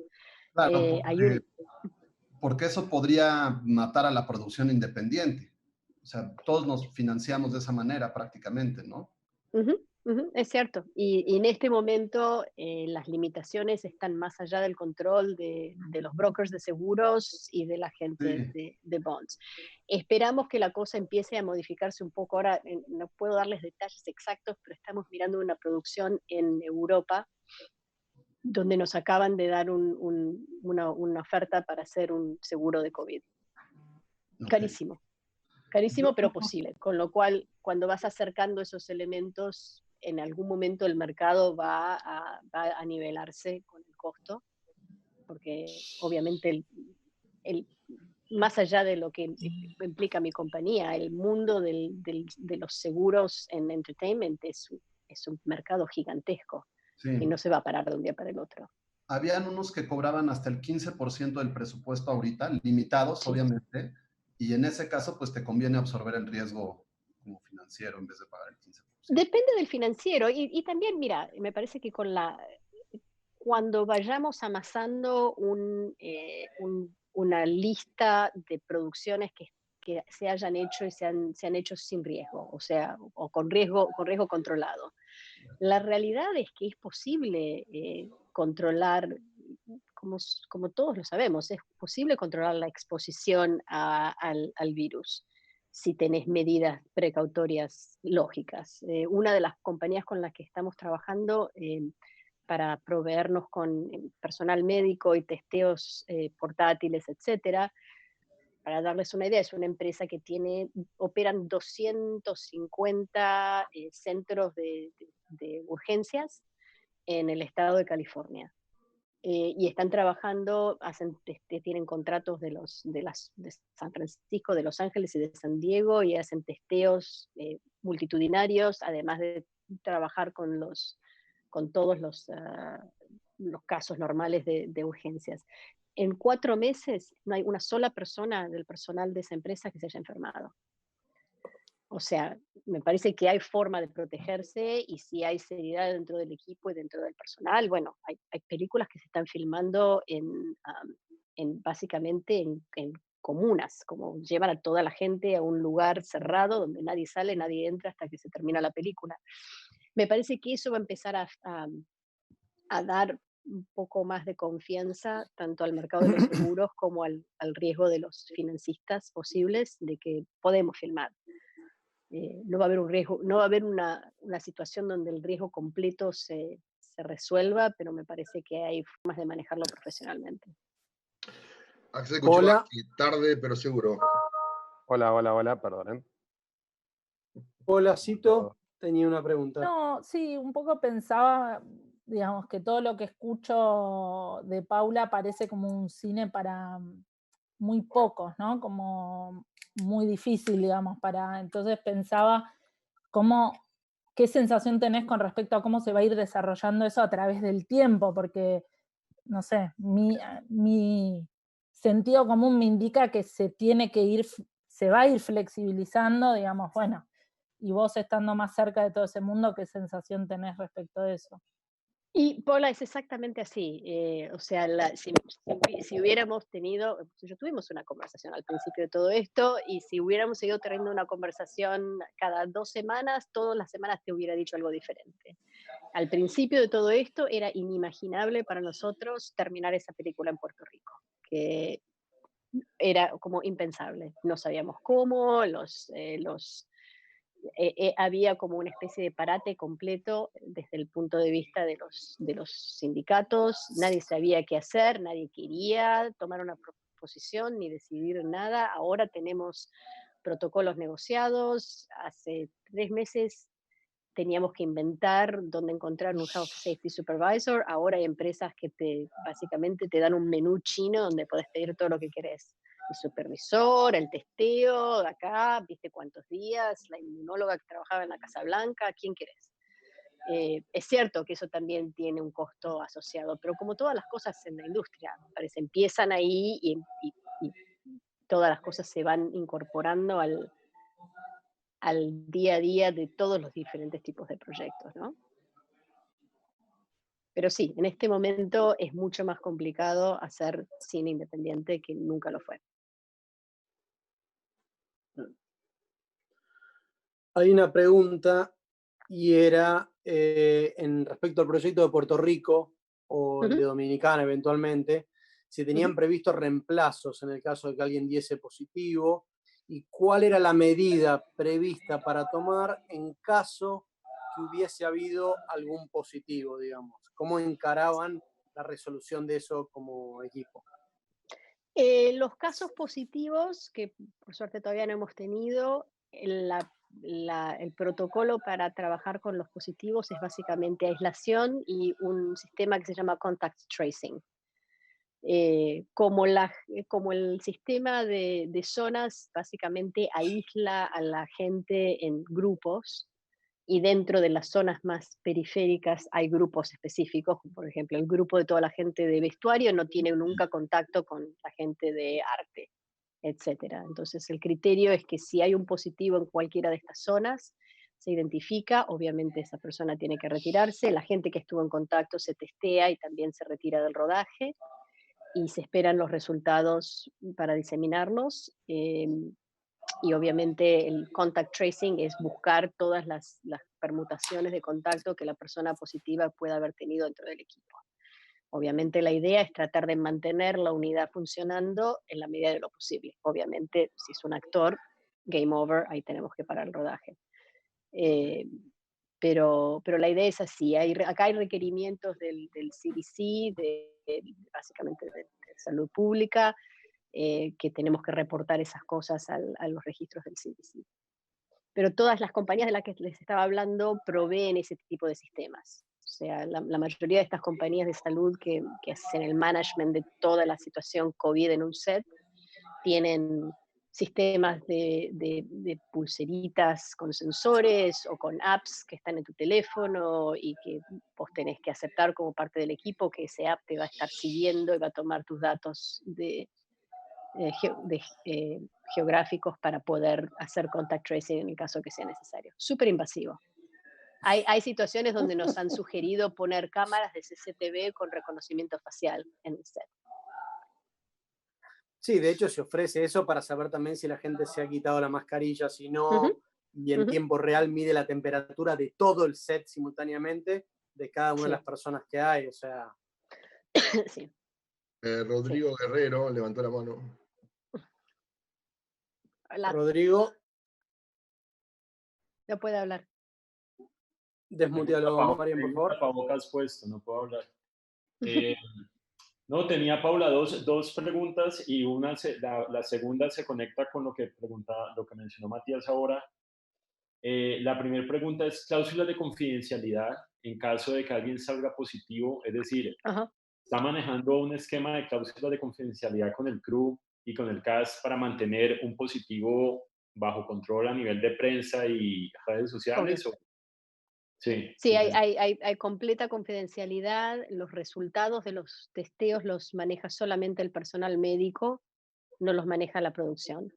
Speaker 8: Claro,
Speaker 3: Hay
Speaker 8: porque eso podría matar a la producción independiente. O sea, todos nos financiamos de esa manera prácticamente, ¿no?
Speaker 3: Es cierto. Y en este momento las limitaciones están más allá del control de los brokers de seguros y de la gente
Speaker 8: Sí.
Speaker 3: de bonds. Esperamos que la cosa empiece a modificarse un poco. Ahora no puedo darles detalles exactos, pero estamos mirando una producción en Europa donde nos acaban de dar una oferta para hacer un seguro de COVID.
Speaker 8: Okay.
Speaker 3: Carísimo. Carísimo, pero posible. Con lo cual, cuando vas acercando esos elementos, en algún momento el mercado va a nivelarse con el costo, porque obviamente más allá de lo que implica mi compañía, el mundo de los seguros en entertainment es un mercado gigantesco
Speaker 8: Sí.
Speaker 3: y no se va a parar de un día para el otro.
Speaker 8: Habían unos que cobraban hasta el 15% del presupuesto ahorita, limitados, sí, obviamente, y en ese caso, pues te conviene absorber el riesgo como financiero en vez de pagar el 15%.
Speaker 3: Depende del financiero y también, mira, me parece que cuando vayamos amasando una lista de producciones que se hayan hecho y se han hecho sin riesgo, o sea, o con riesgo controlado. La realidad es que es posible controlar, como todos lo sabemos, es posible controlar la exposición al virus si tenés medidas precautorias lógicas. Una de las compañías con las que estamos trabajando para proveernos con personal médico y testeos portátiles, etcétera. Para darles una idea, es una empresa que operan 250 centros de urgencias en el estado de California. Y están trabajando, tienen contratos de San Francisco, de Los Ángeles y de San Diego, y hacen testeos multitudinarios, además de trabajar con todos los casos normales de urgencias. En 4 meses no hay una sola persona del personal de esa empresa que se haya enfermado. O sea, me parece que hay forma de protegerse, y si hay seriedad dentro del equipo y dentro del personal. Bueno, hay películas que se están filmando básicamente en comunas, como llevan a toda la gente a un lugar cerrado donde nadie sale, nadie entra hasta que se termina la película. Me parece que eso va a empezar a dar un poco más de confianza tanto al mercado de los seguros como al riesgo de los financistas posibles de que podemos filmar. No va a haber un riesgo, no va a haber una situación donde el riesgo completo se resuelva, pero me parece que hay formas de manejarlo profesionalmente.
Speaker 1: Axel Kuchevsky, tarde pero seguro.
Speaker 9: Hola, perdonen.
Speaker 2: Hola, Cito, tenía una pregunta.
Speaker 10: No, sí, un poco pensaba, digamos, que todo lo que escucho de Paula parece como un cine para muy pocos, ¿no? Como muy difícil, digamos, entonces pensaba qué sensación tenés con respecto a cómo se va a ir desarrollando eso a través del tiempo, porque, no sé, mi sentido común me indica que se va a ir flexibilizando, digamos, bueno, y vos estando más cerca de todo ese mundo, ¿qué sensación tenés respecto de eso?
Speaker 3: Y Paula, es exactamente así. O sea, si hubiéramos tenido, tuvimos una conversación al principio de todo esto, y si hubiéramos seguido teniendo una conversación cada 2 semanas, todas las semanas te hubiera dicho algo diferente. Al principio de todo esto era inimaginable para nosotros terminar esa película en Puerto Rico, que era como impensable. No sabíamos cómo, había como una especie de parate completo desde el punto de vista de los sindicatos. Nadie sabía qué hacer, nadie quería tomar una posición ni decidir nada. Ahora tenemos protocolos negociados. Hace 3 meses teníamos que inventar dónde encontrar un Health Safety Supervisor. Ahora hay empresas que básicamente te dan un menú chino donde podés pedir todo lo que querés. El supervisor, el testeo, de acá, viste cuántos días, la inmunóloga que trabajaba en la Casa Blanca, ¿quién querés? Es cierto que eso también tiene un costo asociado, pero como todas las cosas en la industria, parece, empiezan ahí y todas las cosas se van incorporando al día a día de todos los diferentes tipos de proyectos, ¿no? Pero sí, en este momento es mucho más complicado hacer cine independiente que nunca lo fue.
Speaker 2: Hay una pregunta, y era en respecto al proyecto de Puerto Rico o el de Dominicana eventualmente, si tenían previsto reemplazos en el caso de que alguien diese positivo, y cuál era la medida prevista para tomar en caso que hubiese habido algún positivo, digamos. ¿Cómo encaraban la resolución de eso como equipo?
Speaker 3: Los casos positivos, que por suerte todavía no hemos tenido, el protocolo para trabajar con los positivos es básicamente aislación y un sistema que se llama contact tracing. Como el sistema de zonas básicamente aísla a la gente en grupos, y dentro de las zonas más periféricas hay grupos específicos, por ejemplo, el grupo de toda la gente de vestuario no tiene nunca contacto con la gente de arte, etcétera. Entonces el criterio es que si hay un positivo en cualquiera de estas zonas, se identifica, obviamente esa persona tiene que retirarse, la gente que estuvo en contacto se testea y también se retira del rodaje, y se esperan los resultados para diseminarlos. Y obviamente el contact tracing es buscar todas las permutaciones de contacto que la persona positiva pueda haber tenido dentro del equipo. Obviamente la idea es tratar de mantener la unidad funcionando en la medida de lo posible. Obviamente, si es un actor, game over, ahí tenemos que parar el rodaje. pero la idea es así. Acá hay requerimientos del CDC, básicamente de salud pública, que tenemos que reportar esas cosas a los registros del CDC. Pero todas las compañías de las que les estaba hablando proveen ese tipo de sistemas. O sea, la mayoría de estas compañías de salud que hacen el management de toda la situación COVID en un set, tienen sistemas de pulseritas con sensores o con apps que están en tu teléfono y que vos tenés que aceptar como parte del equipo que ese app te va a estar siguiendo y va a tomar tus datos geográficos para poder hacer contact tracing en el caso que sea necesario. Súper invasivo. Hay situaciones donde nos han sugerido poner cámaras de CCTV con reconocimiento facial en el set.
Speaker 2: Sí, de hecho se ofrece eso para saber también si la gente se ha quitado la mascarilla, si no, y en tiempo real mide la temperatura de todo el set simultáneamente, de cada una de las personas que hay, o sea...
Speaker 3: Sí.
Speaker 1: Rodrigo Guerrero levantó la mano.
Speaker 3: Hola.
Speaker 2: Rodrigo.
Speaker 3: No puede hablar.
Speaker 2: Desmutealo, Marian, por favor.
Speaker 11: Tapabocas puesto, no puedo hablar. No, tenía, Paula, dos preguntas y la segunda se conecta con lo que mencionó Matías ahora. La primera pregunta es cláusulas de confidencialidad en caso de que alguien salga positivo, es decir, ¿está manejando un esquema de cláusulas de confidencialidad con el crew y con el cast para mantener un positivo bajo control a nivel de prensa y redes sociales?
Speaker 3: Sí, hay completa confidencialidad. Los resultados de los testeos los maneja solamente el personal médico, no los maneja la producción.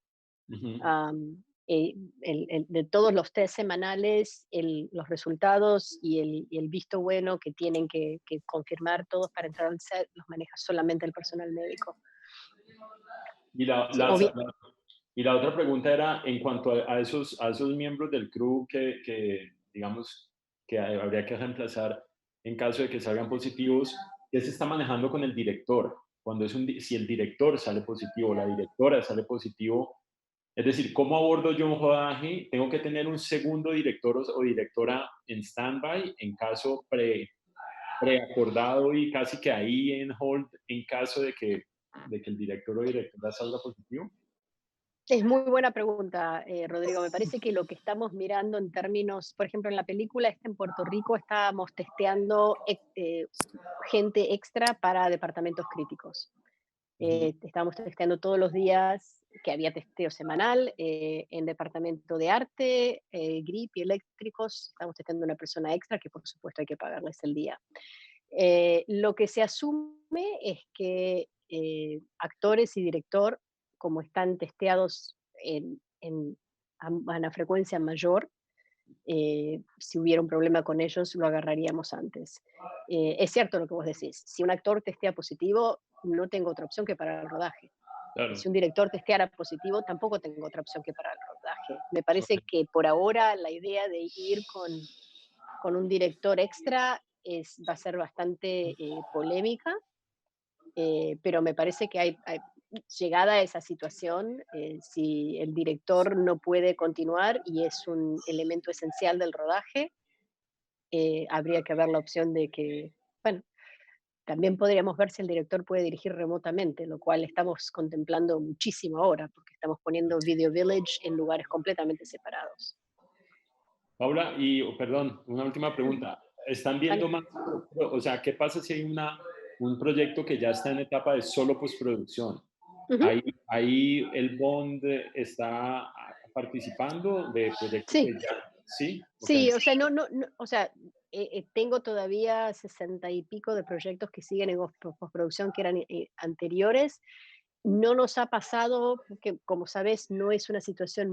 Speaker 3: De todos los test semanales, los resultados y el visto bueno que tienen que confirmar todos para entrar al set, los maneja solamente el personal médico.
Speaker 11: Y la otra pregunta era en cuanto a esos miembros del crew que digamos, que habría que reemplazar en caso de que salgan positivos, ¿qué se está manejando con el director? Si el director sale positivo, la directora sale positivo, es decir, ¿cómo abordo yo un rodaje? ¿Tengo que tener un segundo director o directora en stand-by en caso preacordado y casi que ahí en hold en caso de que el director o directora salga positivo?
Speaker 3: Es muy buena pregunta, Rodrigo. Me parece que lo que estamos mirando en términos, por ejemplo, en la película en Puerto Rico estábamos testeando gente extra para departamentos críticos. Estábamos testeando todos los días, que había testeo semanal, en departamento de arte, grip y eléctricos. Estamos testeando una persona extra que por supuesto hay que pagarles el día. Lo que se asume es que actores y director, como están testeados a una frecuencia mayor, si hubiera un problema con ellos, lo agarraríamos antes. Es cierto lo que vos decís, si un actor testea positivo, no tengo otra opción que parar el rodaje. Claro. Si un director testeara positivo, tampoco tengo otra opción que parar el rodaje. Me parece que por ahora la idea de ir con un director extra va a ser bastante polémica, pero me parece que llegada a esa situación, si el director no puede continuar y es un elemento esencial del rodaje, habría que ver la opción de que, bueno, también podríamos ver si el director puede dirigir remotamente, lo cual estamos contemplando muchísimo ahora, porque estamos poniendo Video Village en lugares completamente separados.
Speaker 11: Paula, perdón, una última pregunta. ¿Están viendo más, o sea, qué pasa si hay un proyecto que ya está en etapa de solo postproducción? Ahí el Bond está participando de proyectos que ya... ¿Sí?
Speaker 3: Sí, o sea, o sea, tengo todavía 60 y pico de proyectos que siguen en postproducción que eran anteriores. No nos ha pasado, porque como sabes, no es una situación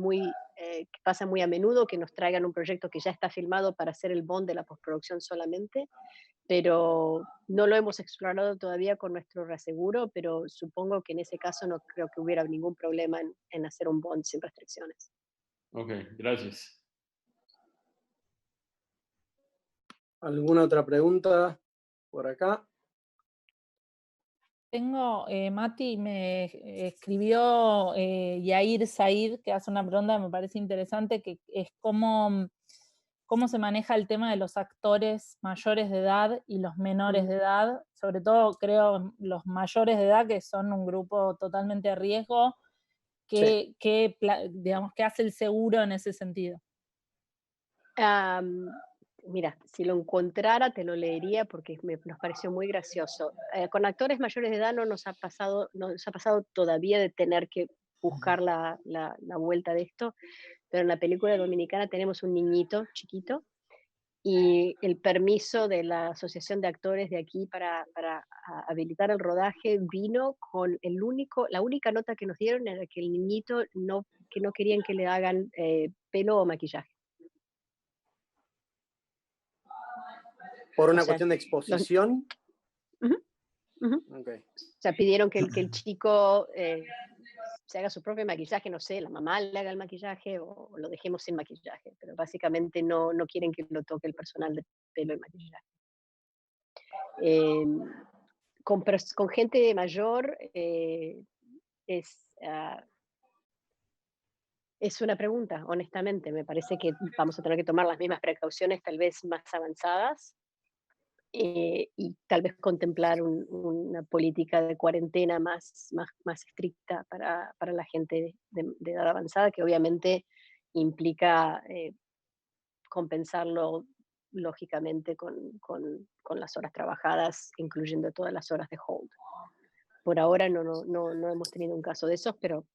Speaker 3: que pasa muy a menudo, que nos traigan un proyecto que ya está filmado para hacer el bond de la postproducción solamente, pero no lo hemos explorado todavía con nuestro reaseguro, pero supongo que en ese caso no creo que hubiera ningún problema en hacer un bond sin restricciones.
Speaker 11: Ok, gracias.
Speaker 2: ¿Alguna otra pregunta por acá?
Speaker 10: Tengo, Mati, me escribió Yair Said, que hace una pregunta que me parece interesante, que es cómo cómo se maneja el tema de los actores mayores de edad y los menores de edad, sobre todo creo los mayores de edad, que son un grupo totalmente a riesgo. Digamos, ¿qué hace el seguro en ese sentido?
Speaker 3: Mira, si lo encontrara te lo leería porque nos pareció muy gracioso. Con actores mayores de edad no nos ha pasado todavía de tener que buscar la vuelta de esto, pero en la película dominicana tenemos un niñito chiquito y el permiso de la Asociación de Actores de aquí para habilitar el rodaje vino con la única nota que nos dieron era que el niñito que no querían que le hagan pelo o maquillaje.
Speaker 2: ¿Por una cuestión de exposición?
Speaker 3: Okay. O sea, pidieron que el chico se haga su propio maquillaje, no sé, la mamá le haga el maquillaje o lo dejemos sin maquillaje, pero básicamente no quieren que lo toque el personal de pelo y maquillaje. Con gente mayor es una pregunta, honestamente. Me parece que vamos a tener que tomar las mismas precauciones, tal vez más avanzadas, y tal vez contemplar una política de cuarentena más estricta para la gente de edad avanzada, que obviamente implica compensarlo lógicamente con las horas trabajadas, incluyendo todas las horas de hold. Por ahora no hemos tenido un caso de esos, pero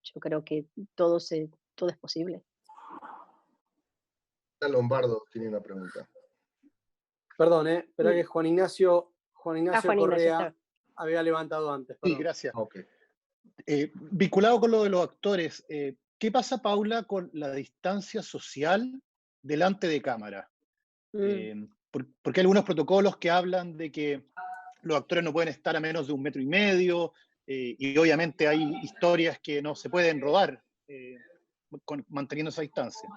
Speaker 3: yo creo que todo es posible.
Speaker 1: Lombardo tiene una pregunta.
Speaker 2: Perdón, espera que Juan Ignacio Correa había levantado antes. Perdón.
Speaker 12: Sí, gracias.
Speaker 1: Okay.
Speaker 12: Vinculado con lo de los actores, ¿qué pasa, Paula, con la distancia social delante de cámara? Porque hay algunos protocolos que hablan de que los actores no pueden estar a menos de 1,5 metros, y obviamente hay historias que no se pueden rodar manteniendo esa distancia.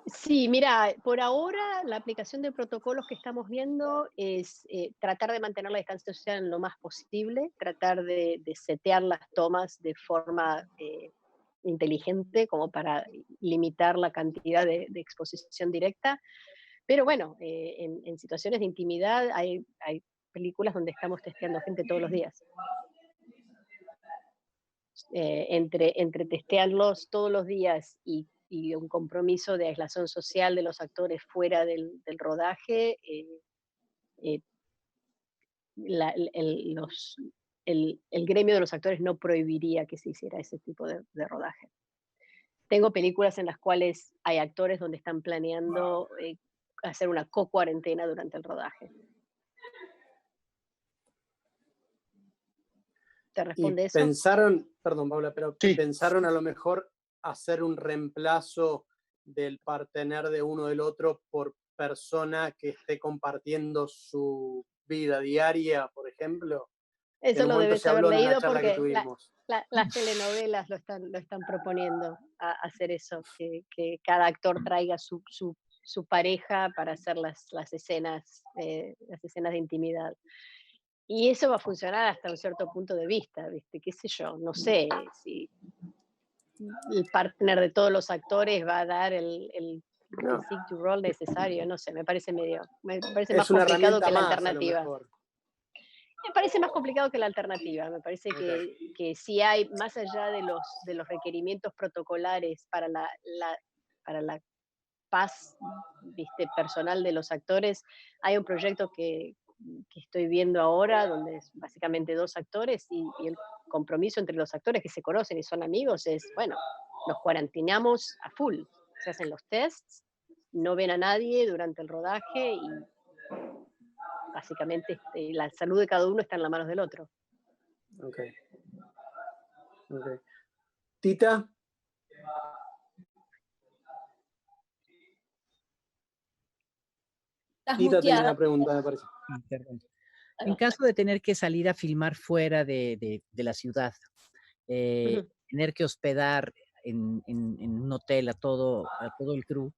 Speaker 3: Sí, mira, por ahora la aplicación de protocolos que estamos viendo es tratar de mantener la distancia social lo más posible, tratar de setear las tomas de forma inteligente como para limitar la cantidad de exposición directa. Pero bueno, en situaciones de intimidad hay películas donde estamos testeando gente todos los días. Entre testearlos todos los días y un compromiso de aislación social de los actores fuera del rodaje, el gremio de los actores no prohibiría que se hiciera ese tipo de rodaje. Tengo películas en las cuales hay actores donde están planeando hacer una co-cuarentena durante el rodaje. ¿Te responde eso?
Speaker 2: Pensaron, perdón Paula, pero sí, pensaron a lo mejor hacer un reemplazo del partener de uno del otro por persona que esté compartiendo su vida diaria, por ejemplo.
Speaker 3: Eso lo debes haber leído porque las telenovelas lo están proponiendo a hacer eso, que cada actor traiga su pareja para hacer las escenas de intimidad. Y eso va a funcionar hasta un cierto punto de vista, ¿viste? ¿Qué sé yo? No sé si el partner de todos los actores va a dar el physique du rol necesario, no sé, me parece más complicado que la alternativa. Me parece más complicado que la alternativa, me parece que si hay, más allá de los requerimientos protocolares para la paz, ¿viste? Personal de los actores, hay un proyecto que estoy viendo ahora, donde es básicamente 2 actores y el compromiso entre los actores que se conocen y son amigos es, bueno, nos cuarentinamos a full, se hacen los tests, no ven a nadie durante el rodaje y básicamente la salud de cada uno está en las manos del otro.
Speaker 2: Okay. Tita. Tita tiene una pregunta, me parece.
Speaker 6: Perdón. En caso de tener que salir a filmar fuera de la ciudad, tener que hospedar en un hotel a todo el crew,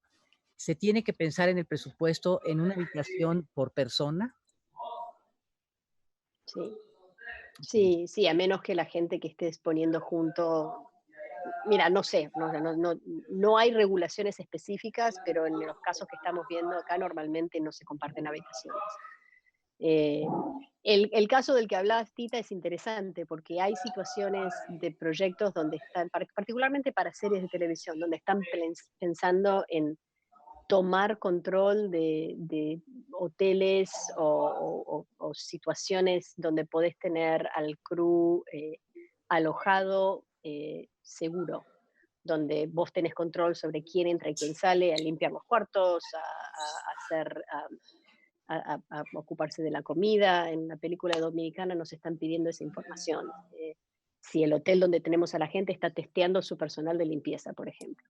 Speaker 6: ¿se tiene que pensar en el presupuesto en una habitación por persona?
Speaker 3: Sí, a menos que la gente que estés poniendo junto Mira, no sé, no hay regulaciones específicas, pero en los casos que estamos viendo acá normalmente no se comparten habitaciones. El caso del que hablabas, Tita, es interesante porque hay situaciones de proyectos donde están, particularmente para series de televisión, donde están pensando en tomar control de hoteles o situaciones donde podés tener al crew alojado seguro, donde vos tenés control sobre quién entra y quién sale, a limpiar los cuartos, a ocuparse de la comida. En la película dominicana nos están pidiendo esa información. Si el hotel donde tenemos a la gente está testeando su personal de limpieza, por ejemplo.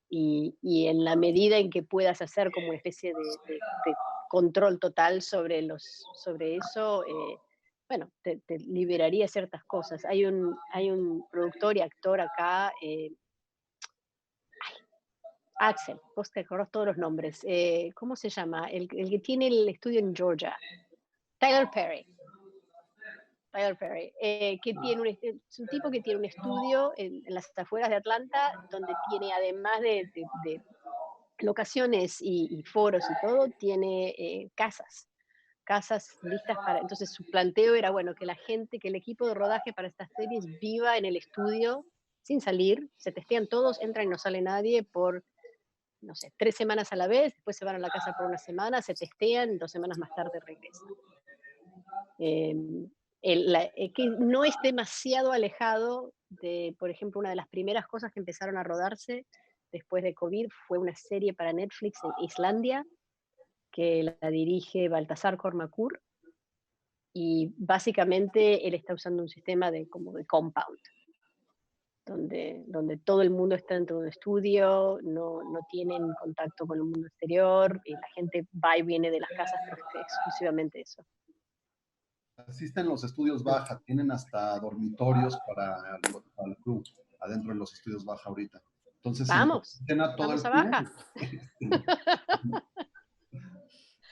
Speaker 3: Y en la medida en que puedas hacer como una especie de control total sobre eso, bueno, te liberaría ciertas cosas. Hay un productor y actor acá, Axel, vos te acordás todos los nombres. ¿Cómo se llama? El que tiene el estudio en Georgia. Tyler Perry. Que tiene es un tipo que tiene un estudio en las afueras de Atlanta, donde tiene, además de locaciones y foros y todo, tiene casas listas para. Entonces su planteo era, bueno, que que el equipo de rodaje para estas series viva en el estudio sin salir, se testean todos, entra y no sale nadie por, no sé, 3 semanas a la vez, después se van a la casa por 1 semana, se testean, 2 semanas más tarde regresan. Que no es demasiado alejado de, por ejemplo, una de las primeras cosas que empezaron a rodarse después de COVID fue una serie para Netflix en Islandia, que la dirige Baltasar Kormákur, y básicamente él está usando un sistema como de compound, donde todo el mundo está dentro de un estudio, no tienen contacto con el mundo exterior, y la gente va y viene de las casas, pero es exclusivamente eso.
Speaker 8: Asisten los estudios baja, tienen hasta dormitorios para el crew, adentro de los estudios baja ahorita. Entonces,
Speaker 3: vamos a baja.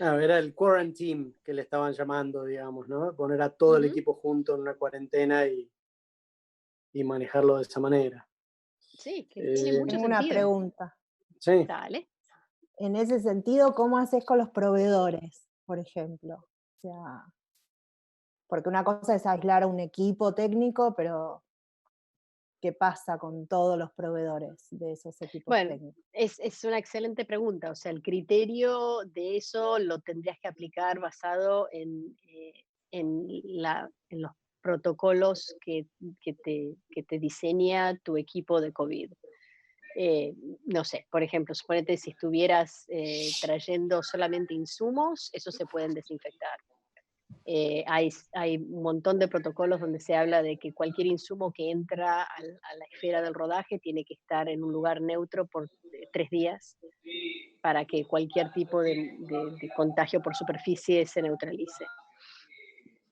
Speaker 2: Era el quarantine que le estaban llamando, digamos, ¿no? Poner a todo el equipo junto en una cuarentena y manejarlo de esa manera.
Speaker 3: Sí, que tiene mucho sentido.
Speaker 13: Una pregunta.
Speaker 2: Sí.
Speaker 3: Dale.
Speaker 13: En ese sentido, ¿cómo haces con los proveedores, por ejemplo? O sea, porque una cosa es aislar a un equipo técnico, pero ¿qué pasa con todos los proveedores de esos equipos técnicos?
Speaker 3: Es una excelente pregunta. O sea, el criterio de eso lo tendrías que aplicar basado en los protocolos que te diseña tu equipo de COVID. No sé, por ejemplo, suponete si estuvieras trayendo solamente insumos, esos se pueden desinfectar. Hay un montón de protocolos donde se habla de que cualquier insumo que entra a la esfera del rodaje tiene que estar en un lugar neutro por 3 días para que cualquier tipo de contagio por superficie se neutralice.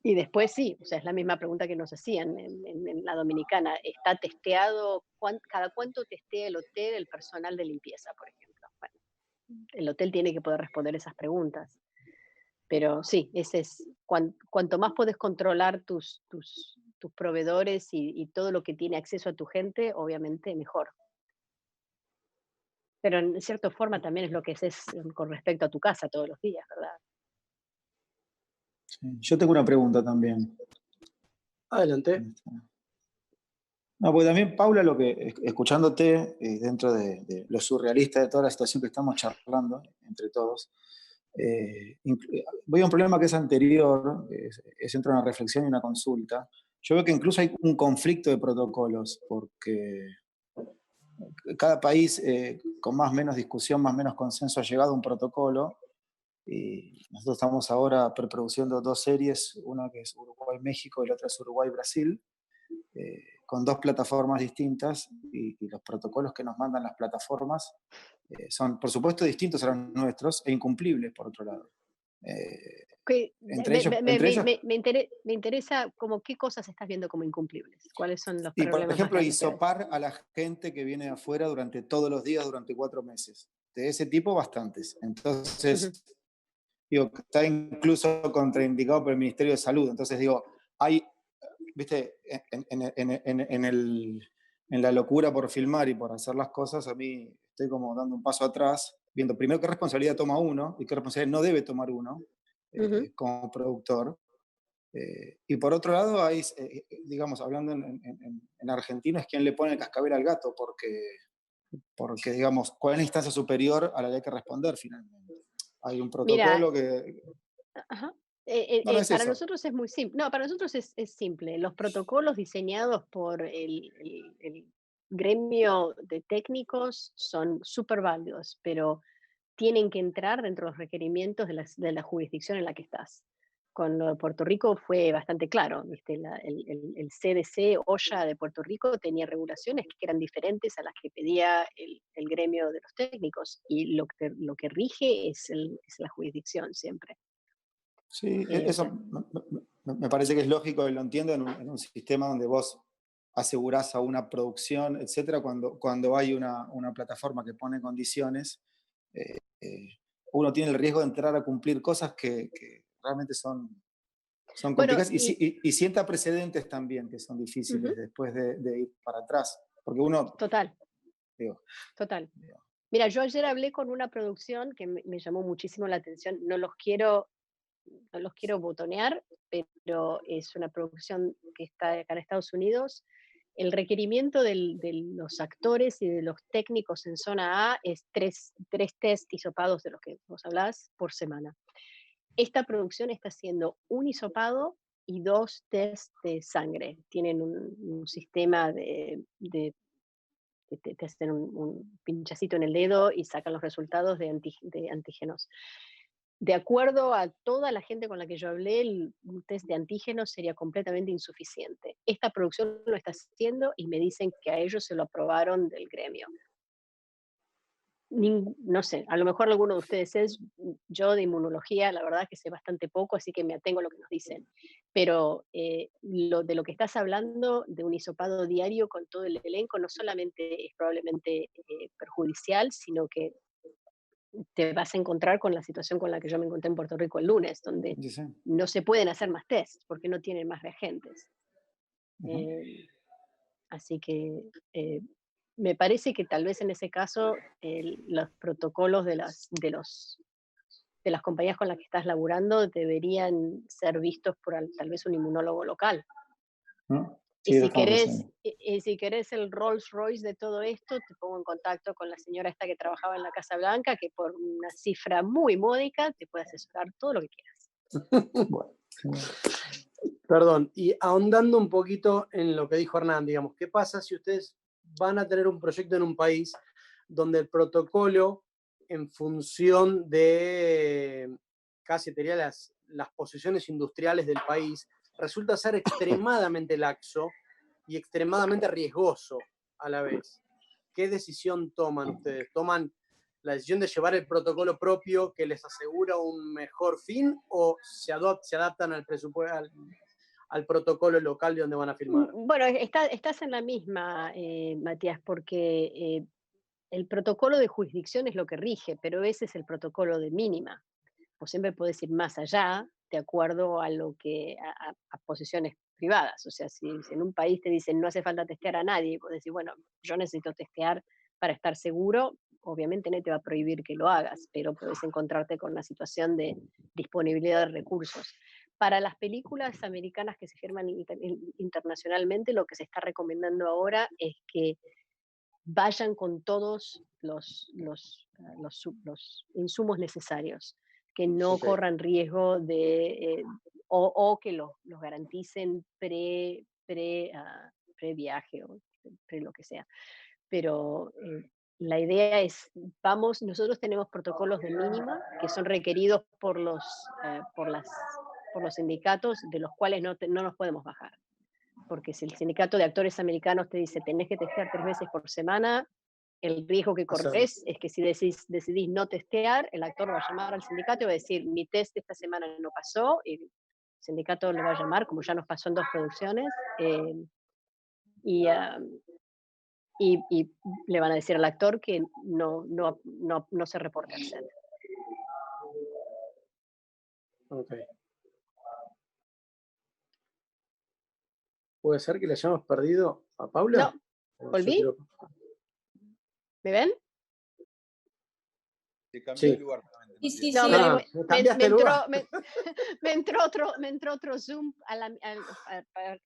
Speaker 3: Y después sí, o sea, es la misma pregunta que nos hacían en la Dominicana. ¿Está testeado? ¿Cada cuánto testea el hotel el personal de limpieza, por ejemplo? Bueno, el hotel tiene que poder responder esas preguntas. Pero sí, ese es, cuanto más podés controlar tus proveedores y todo lo que tiene acceso a tu gente, obviamente mejor. Pero en cierta forma también es lo que haces con respecto a tu casa todos los días, ¿verdad?
Speaker 14: Sí. Yo tengo una pregunta también.
Speaker 2: Adelante.
Speaker 14: No, porque también, Paula, escuchándote dentro de lo surrealista de toda la situación que estamos charlando entre todos, voy a un problema que es anterior, es entre una reflexión y una consulta. Yo veo que incluso hay un conflicto de protocolos, porque cada país con más o menos discusión, más o menos consenso ha llegado a un protocolo, y nosotros estamos ahora preproduciendo 2 series, una que es Uruguay-México y la otra es Uruguay-Brasil, con 2 plataformas distintas, y los protocolos que nos mandan las plataformas son, por supuesto, distintos a los nuestros e incumplibles, por otro lado.
Speaker 3: Me interesa como qué cosas estás viendo como incumplibles. ¿Cuáles son los problemas?
Speaker 14: Por ejemplo,
Speaker 3: más grandes?
Speaker 14: hisopar a la gente que viene de afuera durante todos los días, durante 4 meses. De ese tipo, bastantes. Entonces, digo, está incluso contraindicado por el Ministerio de Salud. Entonces, digo, hay viste, en la locura por filmar y por hacer las cosas, a mí estoy como dando un paso atrás, viendo primero qué responsabilidad toma uno y qué responsabilidad no debe tomar uno como productor. Y por otro lado, hay, digamos, hablando en argentino, es quien le pone el cascabel al gato, porque, digamos, ¿cuál es la instancia superior a la que hay que responder finalmente? Hay un protocolo
Speaker 3: Mira,
Speaker 14: que...
Speaker 3: ajá.
Speaker 14: No, no es
Speaker 3: Para
Speaker 14: eso.
Speaker 3: nosotros es muy simple. No, para nosotros es simple. Los protocolos diseñados por el gremio de técnicos son súper válidos, pero tienen que entrar dentro de los requerimientos de la jurisdicción en la que estás. Con lo de Puerto Rico fue bastante claro, ¿viste? El CDC, OSHA de Puerto Rico tenía regulaciones que eran diferentes a las que pedía el gremio de los técnicos, y lo que rige es la jurisdicción siempre.
Speaker 14: Sí, eso me parece que es lógico y lo entiendo en un sistema donde vos asegurás a una producción, etcétera, cuando hay una plataforma que pone condiciones, uno tiene el riesgo de entrar a cumplir cosas que realmente son complicadas,
Speaker 3: Bueno,
Speaker 14: y sienta precedentes también que son difíciles después de ir para atrás, porque uno...
Speaker 3: Total.
Speaker 14: Digo,
Speaker 3: Mira, yo ayer hablé con una producción que me llamó muchísimo la atención. No los quiero botonear, pero es una producción que está acá en Estados Unidos. El requerimiento de los actores y de los técnicos en zona A es tres test hisopados de los que vos hablás por semana. Esta producción está haciendo un hisopado y 2 test de sangre. Tienen un sistema de te hacen un pinchacito en el dedo y sacan los resultados de antígenos. De acuerdo a toda la gente con la que yo hablé, un test de antígenos sería completamente insuficiente. Esta producción lo está haciendo y me dicen que a ellos se lo aprobaron del gremio. No sé, a lo mejor alguno de ustedes es, yo de inmunología, la verdad que sé bastante poco, así que me atengo a lo que nos dicen. Pero de lo que estás hablando, de un hisopado diario con todo el elenco, no solamente es probablemente perjudicial, sino que te vas a encontrar con la situación con la que yo me encontré en Puerto Rico el lunes, donde no se pueden hacer más tests porque no tienen más reagentes. Así que me parece que tal vez en ese caso los protocolos de las compañías con las que estás laburando deberían ser vistos por tal vez un inmunólogo local.
Speaker 14: Sí,
Speaker 3: Y si querés el Rolls Royce de todo esto, te pongo en contacto con la señora esta que trabajaba en la Casa Blanca, que por una cifra muy módica te puede asesorar todo lo que quieras.
Speaker 2: Perdón, y ahondando un poquito en lo que dijo Hernán, digamos, ¿qué pasa si ustedes van a tener un proyecto en un país donde el protocolo, en función de casi diría las posiciones industriales del país, resulta ser extremadamente laxo y extremadamente riesgoso a la vez? ¿Qué decisión toman ustedes? ¿Toman la decisión de llevar el protocolo propio que les asegura un mejor fin, o se adaptan al presupuesto, al protocolo local de donde van a filmar?
Speaker 3: Bueno, estás en la misma, Matías, porque el protocolo de jurisdicción es lo que rige, pero ese es el protocolo de mínima. Vos siempre podés ir más allá de acuerdo a lo que a posiciones privadas. O sea, si en un país te dicen no hace falta testear a nadie, vos decís, bueno, yo necesito testear para estar seguro, obviamente no te va a prohibir que lo hagas, pero podés encontrarte con la situación de disponibilidad de recursos. Para las películas americanas que se firman internacionalmente, lo que se está recomendando ahora es que vayan con todos los insumos necesarios, que no corran riesgo de, o que los garanticen pre-viaje o pre lo que sea. Pero la idea es, nosotros tenemos protocolos de mínima que son requeridos por los sindicatos, de los cuales no nos podemos bajar. Porque si el sindicato de actores americanos te dice tenés que testear 3 veces por semana, el riesgo que corres es que si decidís no testear, el actor va a llamar al sindicato y va a decir, mi test esta semana no pasó, y el sindicato le va a llamar, como ya nos pasó en 2 producciones, y le van a decir al actor que no se reporte al set.
Speaker 2: Okay. ¿Puede ser que le hayamos perdido a Paula?
Speaker 3: No, ¿volví? ¿Me ven?
Speaker 15: Te cambió de lugar.
Speaker 3: Sí, no, me entró otro Zoom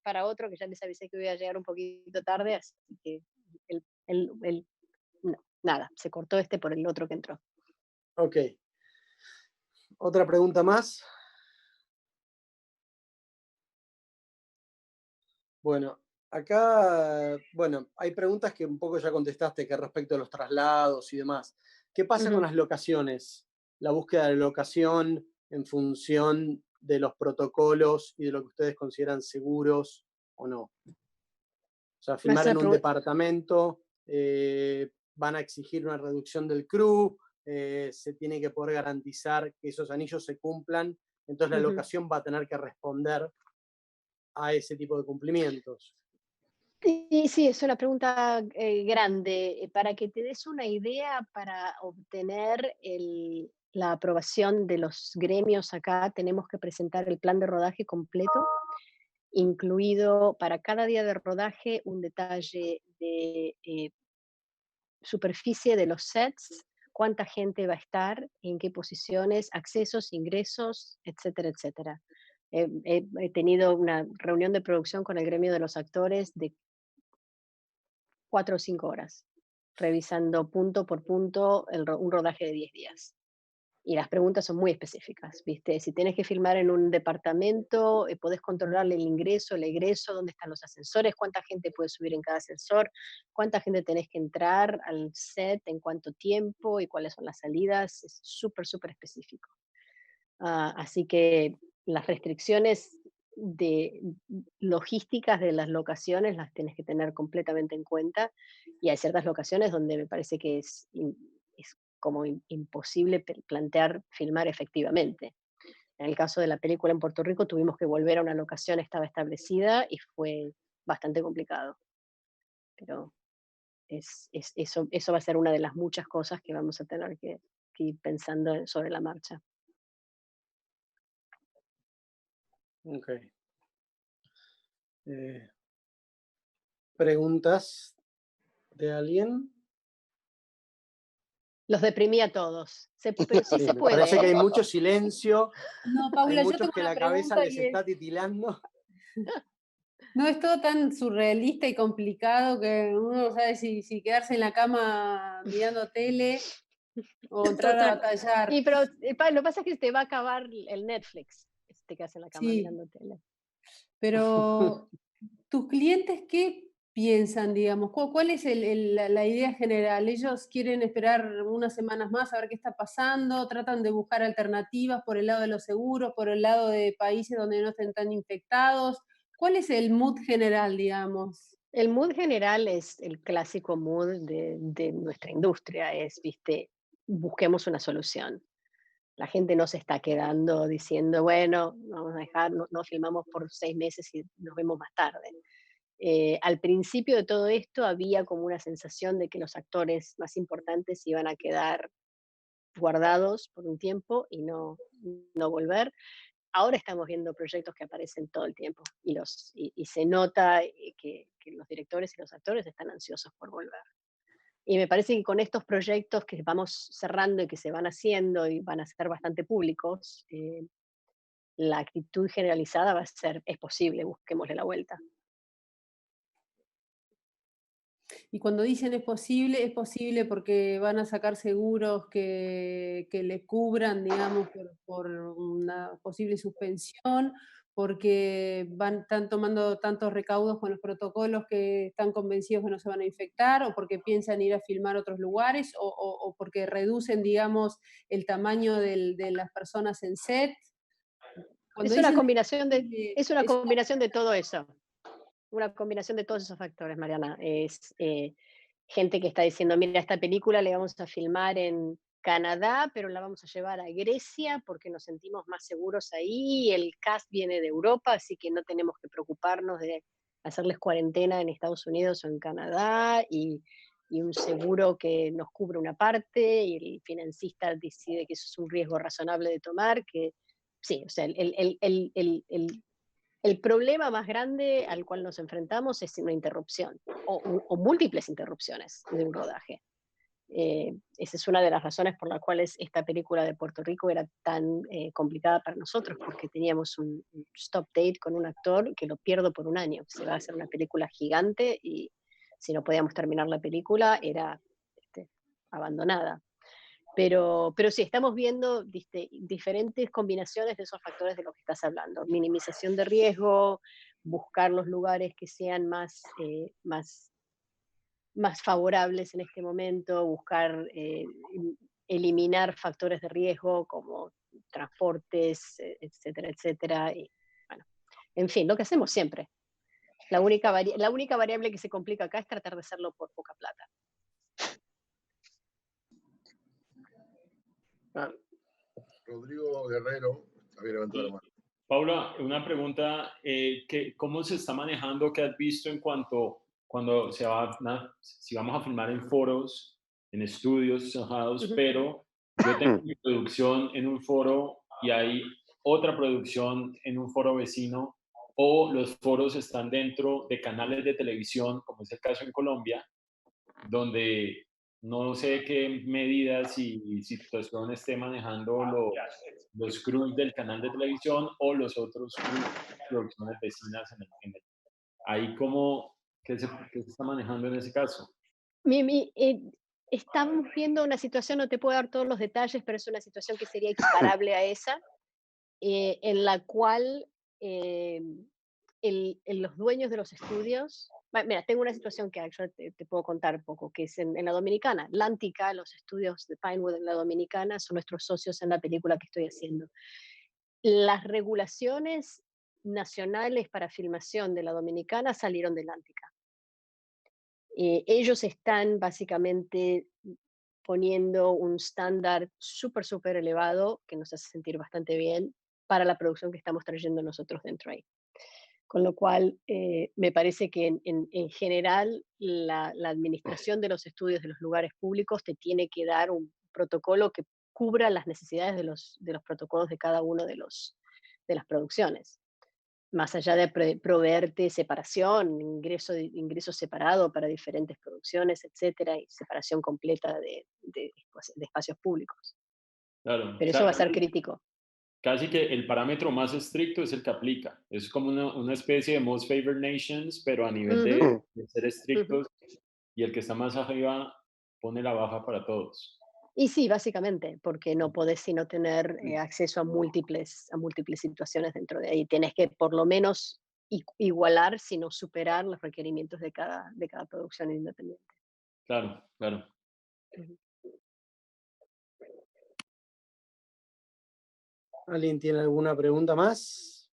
Speaker 3: para otro, que ya les avisé que iba a llegar un poquito tarde, así que no, nada, se cortó por el otro que entró.
Speaker 2: Ok. ¿Otra pregunta más? Bueno, acá, hay preguntas que un poco ya contestaste, que respecto a los traslados y demás. ¿Qué pasa con las locaciones? La búsqueda de locación en función de los protocolos y de lo que ustedes consideran seguros o no. O sea, filmar en un departamento, van a exigir una reducción del crew, se tiene que poder garantizar que esos anillos se cumplan, entonces la locación va a tener que responder a ese tipo de cumplimientos.
Speaker 3: Y sí, es una pregunta grande. Para que te des una idea, para obtener la aprobación de los gremios acá, tenemos que presentar el plan de rodaje completo, incluido para cada día de rodaje un detalle de superficie de los sets, cuánta gente va a estar, en qué posiciones, accesos, ingresos, etcétera, etcétera. He tenido una reunión de producción con el gremio de los actores de 4 o 5 horas, revisando punto por punto un rodaje de 10 días. Y las preguntas son muy específicas, ¿viste? Si tienes que filmar en un departamento, podés controlarle el ingreso, el egreso, dónde están los ascensores, cuánta gente puede subir en cada ascensor, cuánta gente tenés que entrar al set, en cuánto tiempo y cuáles son las salidas. Es súper, súper específico. Así que las restricciones logísticas de las locaciones las tienes que tener completamente en cuenta, y hay ciertas locaciones donde me parece que es como imposible filmar efectivamente. En el caso de la película en Puerto Rico tuvimos que volver a una locación, estaba establecida, y fue bastante complicado. Pero eso va a ser una de las muchas cosas que vamos a tener que ir pensando sobre la marcha.
Speaker 2: Ok. ¿Preguntas de alguien?
Speaker 3: Los deprimí a todos. Pero sí se puede.
Speaker 2: Parece que hay mucho silencio.
Speaker 5: No, Paula,
Speaker 2: hay
Speaker 5: yo tengo
Speaker 2: muchos que
Speaker 5: una
Speaker 2: la cabeza les
Speaker 5: pregunta
Speaker 2: está titilando.
Speaker 5: No, es todo tan surrealista y complicado que uno no sabe si quedarse en la cama mirando tele o entrar a batallar.
Speaker 3: Pero lo que pasa es que te va a acabar el Netflix si te quedas en la cama mirando tele.
Speaker 5: Pero, ¿tus clientes qué piensan, digamos? ¿Cuál es la idea general? ¿Ellos quieren esperar unas semanas más a ver qué está pasando? ¿Tratan de buscar alternativas por el lado de los seguros, por el lado de países donde no estén tan infectados? ¿Cuál es el mood general, digamos?
Speaker 3: El mood general es el clásico mood de nuestra industria, ¿viste? Busquemos una solución. La gente no se está quedando diciendo, bueno, vamos a dejar, no filmamos por 6 meses y nos vemos más tarde. Al principio de todo esto había como una sensación de que los actores más importantes iban a quedar guardados por un tiempo y no volver. Ahora estamos viendo proyectos que aparecen todo el tiempo y se nota que los directores y los actores están ansiosos por volver. Y me parece que con estos proyectos que vamos cerrando y que se van haciendo y van a ser bastante públicos, la actitud generalizada va a ser, es posible, busquémosle la vuelta.
Speaker 5: Y cuando dicen es posible porque van a sacar seguros que le cubran, digamos, por una posible suspensión, porque están tomando tantos recaudos con los protocolos que están convencidos que no se van a infectar, o porque piensan ir a filmar a otros lugares, o porque reducen, digamos, el tamaño de las personas en set.
Speaker 3: Es una combinación de todo eso. Una combinación de todos esos factores, Mariana. Es gente que está diciendo, mira, esta película la vamos a filmar en Canadá, pero la vamos a llevar a Grecia porque nos sentimos más seguros ahí. El cast viene de Europa, así que no tenemos que preocuparnos de hacerles cuarentena en Estados Unidos o en Canadá, y un seguro que nos cubre una parte, y el financista decide que eso es un riesgo razonable de tomar, que sí, o sea, el El problema más grande al cual nos enfrentamos es una interrupción o múltiples interrupciones de un rodaje. Esa es una de las razones por las cuales esta película de Puerto Rico era tan complicada para nosotros, porque teníamos un stop date con un actor que lo pierdo por un año. Se va a hacer una película gigante y si no podíamos terminar la película era abandonada. Pero sí, estamos viendo diferentes combinaciones de esos factores de los que estás hablando. Minimización de riesgo, buscar los lugares que sean más favorables en este momento, buscar eliminar factores de riesgo como transportes, etcétera, etcétera. Y, bueno, en fin, lo que hacemos siempre. La única variable que se complica acá es tratar de hacerlo por poca plata.
Speaker 1: Rodrigo Guerrero había levantado la mano.
Speaker 11: Paula, una pregunta, ¿cómo se está manejando, qué has visto en cuanto cuando si vamos a filmar en foros, en estudios cerrados, pero yo tengo mi producción en un foro y hay otra producción en un foro vecino, o los foros están dentro de canales de televisión, como es el caso en Colombia, donde no sé qué medidas y situación esté manejando los crews del canal de televisión o los otros crews de producciones vecinas ahí ¿qué se está manejando en ese caso?
Speaker 3: Estamos viendo una situación, no te puedo dar todos los detalles, pero es una situación que sería equiparable a esa, en la cual los dueños de los estudios, mira, tengo una situación que te puedo contar un poco, que es en la Dominicana. Lántica, los estudios de Pinewood en la Dominicana son nuestros socios en la película que estoy haciendo. Las regulaciones nacionales para filmación de la Dominicana salieron de Lántica. Ellos están básicamente poniendo un estándar súper elevado que nos hace sentir bastante bien para la producción que estamos trayendo nosotros dentro ahí. Con lo cual, me parece que en general la administración de los estudios de los lugares públicos te tiene que dar un protocolo que cubra las necesidades de los protocolos de cada uno de las producciones. Más allá de proveerte separación, ingreso separado para diferentes producciones, etcétera, y separación completa de espacios públicos.
Speaker 11: Claro,
Speaker 3: Pero eso va a ser crítico.
Speaker 11: Casi que el parámetro más estricto es el que aplica. Es como una especie de Most Favored Nations, pero a nivel de ser estrictos, y el que está más arriba pone la baja para todos.
Speaker 3: Y sí, básicamente, porque no podés sino tener acceso a múltiples situaciones dentro de ahí. Tenés que por lo menos igualar, sino superar los requerimientos de cada producción independiente.
Speaker 11: Claro.
Speaker 2: ¿Alguien tiene alguna pregunta más?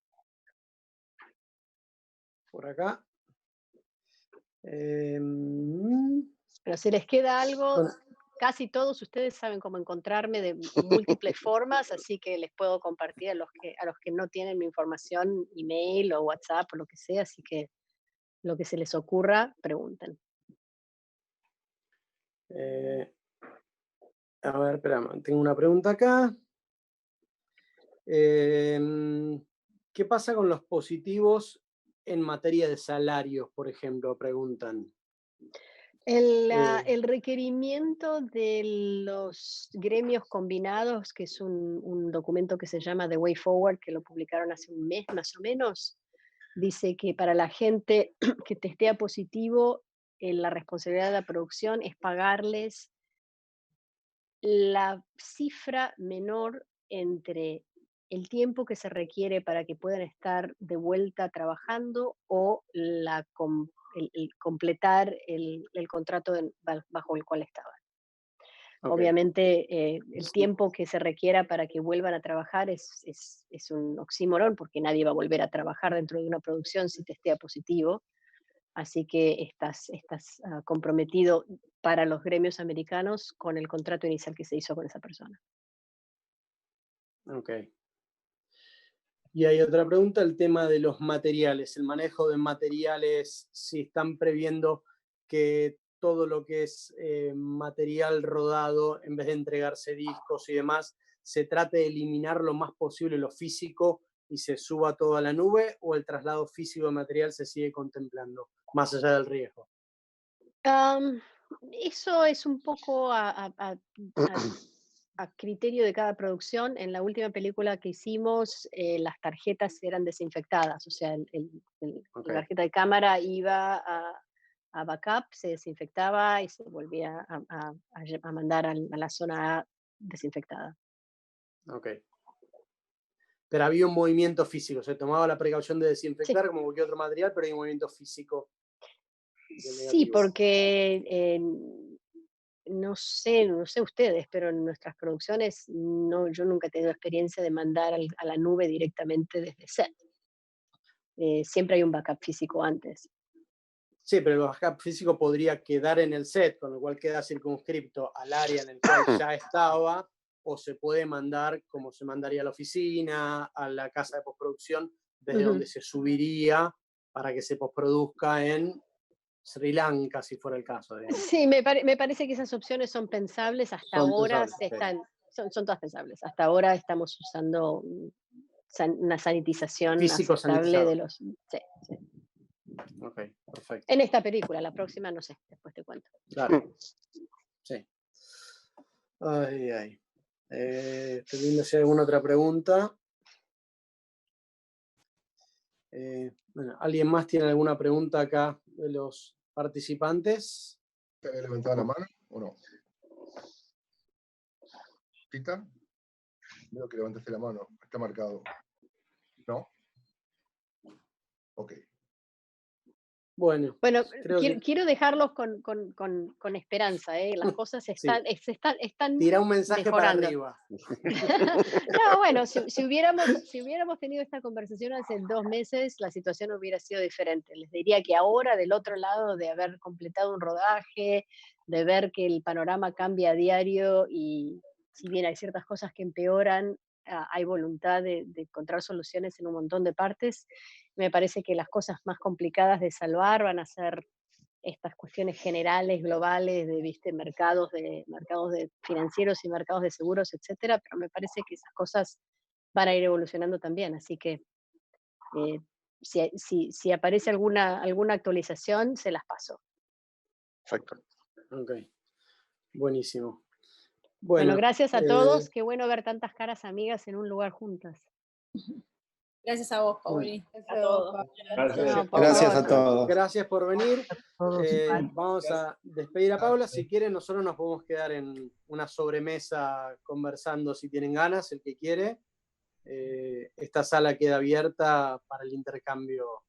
Speaker 2: Por acá.
Speaker 3: Pero si les queda algo, casi todos ustedes saben cómo encontrarme de múltiples formas, así que les puedo compartir a los que no tienen mi información, email o WhatsApp o lo que sea, así que lo que se les ocurra, pregunten.
Speaker 2: A ver, espera, tengo una pregunta acá. ¿Qué pasa con los positivos en materia de salarios, por ejemplo? Preguntan.
Speaker 3: El requerimiento de los gremios combinados, que es un documento que se llama The Way Forward, que lo publicaron hace un mes más o menos, dice que para la gente que testea positivo, la responsabilidad de la producción es pagarles la cifra menor entre el tiempo que se requiere para que puedan estar de vuelta trabajando o completar el contrato bajo el cual estaban. Okay. Obviamente, el tiempo que se requiera para que vuelvan a trabajar es un oxímoron, porque nadie va a volver a trabajar dentro de una producción si testea positivo. Así que estás comprometido para los gremios americanos con el contrato inicial que se hizo con esa persona.
Speaker 2: Ok. Y hay otra pregunta, el tema de los materiales, el manejo de materiales, si están previendo que todo lo que es material rodado, en vez de entregarse discos y demás, se trate de eliminar lo más posible lo físico y se suba todo a la nube, o el traslado físico de material se sigue contemplando, más allá del riesgo?
Speaker 3: Eso es un poco a criterio de cada producción. En la última película que hicimos, las tarjetas eran desinfectadas, o sea, la tarjeta de cámara iba a backup, se desinfectaba y se volvía a mandar a la zona A desinfectada.
Speaker 2: Ok. Pero había un movimiento físico, se tomaba la precaución de desinfectar como cualquier otro material, pero hay un movimiento físico.
Speaker 3: Sí, porque no sé ustedes, pero en nuestras producciones yo nunca he tenido experiencia de mandar a la nube directamente desde set. Siempre hay un backup físico antes.
Speaker 2: Sí, pero el backup físico podría quedar en el set, con lo cual queda circunscripto al área en el cual ya estaba, o se puede mandar como se mandaría a la oficina, a la casa de postproducción, desde donde se subiría para que se postproduzca en Sri Lanka, si fuera el caso. Digamos.
Speaker 3: Sí, me parece que esas opciones son pensables. Hasta ahora son todas pensables. Hasta ahora estamos usando una sanitización
Speaker 2: físico
Speaker 3: aceptable de los... Sí.
Speaker 2: Ok, perfecto.
Speaker 3: En esta película, la próxima no sé, después te cuento.
Speaker 2: Claro. Sí. Ay. Estoy viendo si hay alguna otra pregunta. Bueno, ¿alguien más tiene alguna pregunta acá de los participantes?
Speaker 1: ¿Te había levantado la mano o no? ¿Tita? Veo que levantaste la mano. Está marcado. ¿No? Ok.
Speaker 3: Bueno, quiero dejarlos con esperanza, ¿eh? Las cosas están
Speaker 2: Tira un mensaje
Speaker 3: mejorando.
Speaker 2: para arriba.
Speaker 3: No, bueno, si hubiéramos tenido esta conversación hace 2 meses, la situación hubiera sido diferente. Les diría que ahora, del otro lado, de haber completado un rodaje, de ver que el panorama cambia a diario y si bien hay ciertas cosas que empeoran, hay voluntad de encontrar soluciones en un montón de partes. Me parece que las cosas más complicadas de salvar van a ser estas cuestiones generales, globales, de mercados de financieros y mercados de seguros, etcétera, pero me parece que esas cosas van a ir evolucionando también. Así que si aparece alguna actualización, se las paso.
Speaker 1: Perfecto.
Speaker 2: Ok. Buenísimo.
Speaker 3: Bueno, gracias a todos. Qué bueno ver tantas caras amigas en un lugar juntas.
Speaker 7: Gracias a vos, Pauli. A todos.
Speaker 14: Gracias a todos.
Speaker 2: Gracias por venir. Vamos a despedir a Paula. Si quieren, nosotros nos podemos quedar en una sobremesa conversando si tienen ganas, el que quiere. Esta sala queda abierta para el intercambio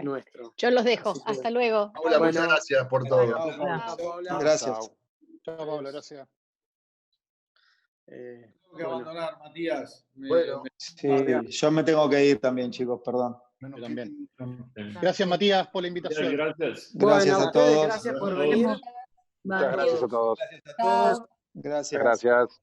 Speaker 2: nuestro.
Speaker 3: Yo los dejo. Hasta luego.
Speaker 1: Paula, muchas gracias por todo.
Speaker 14: Gracias.
Speaker 12: Chao, Paula, gracias.
Speaker 15: Tengo que abandonar, Matías.
Speaker 14: Sí, yo me tengo que ir también, chicos, perdón.
Speaker 12: Yo también. Gracias, Matías, por la invitación.
Speaker 14: Gracias a todos.
Speaker 2: Gracias por venir.
Speaker 9: Muchas gracias a todos.
Speaker 14: Gracias.
Speaker 9: Gracias.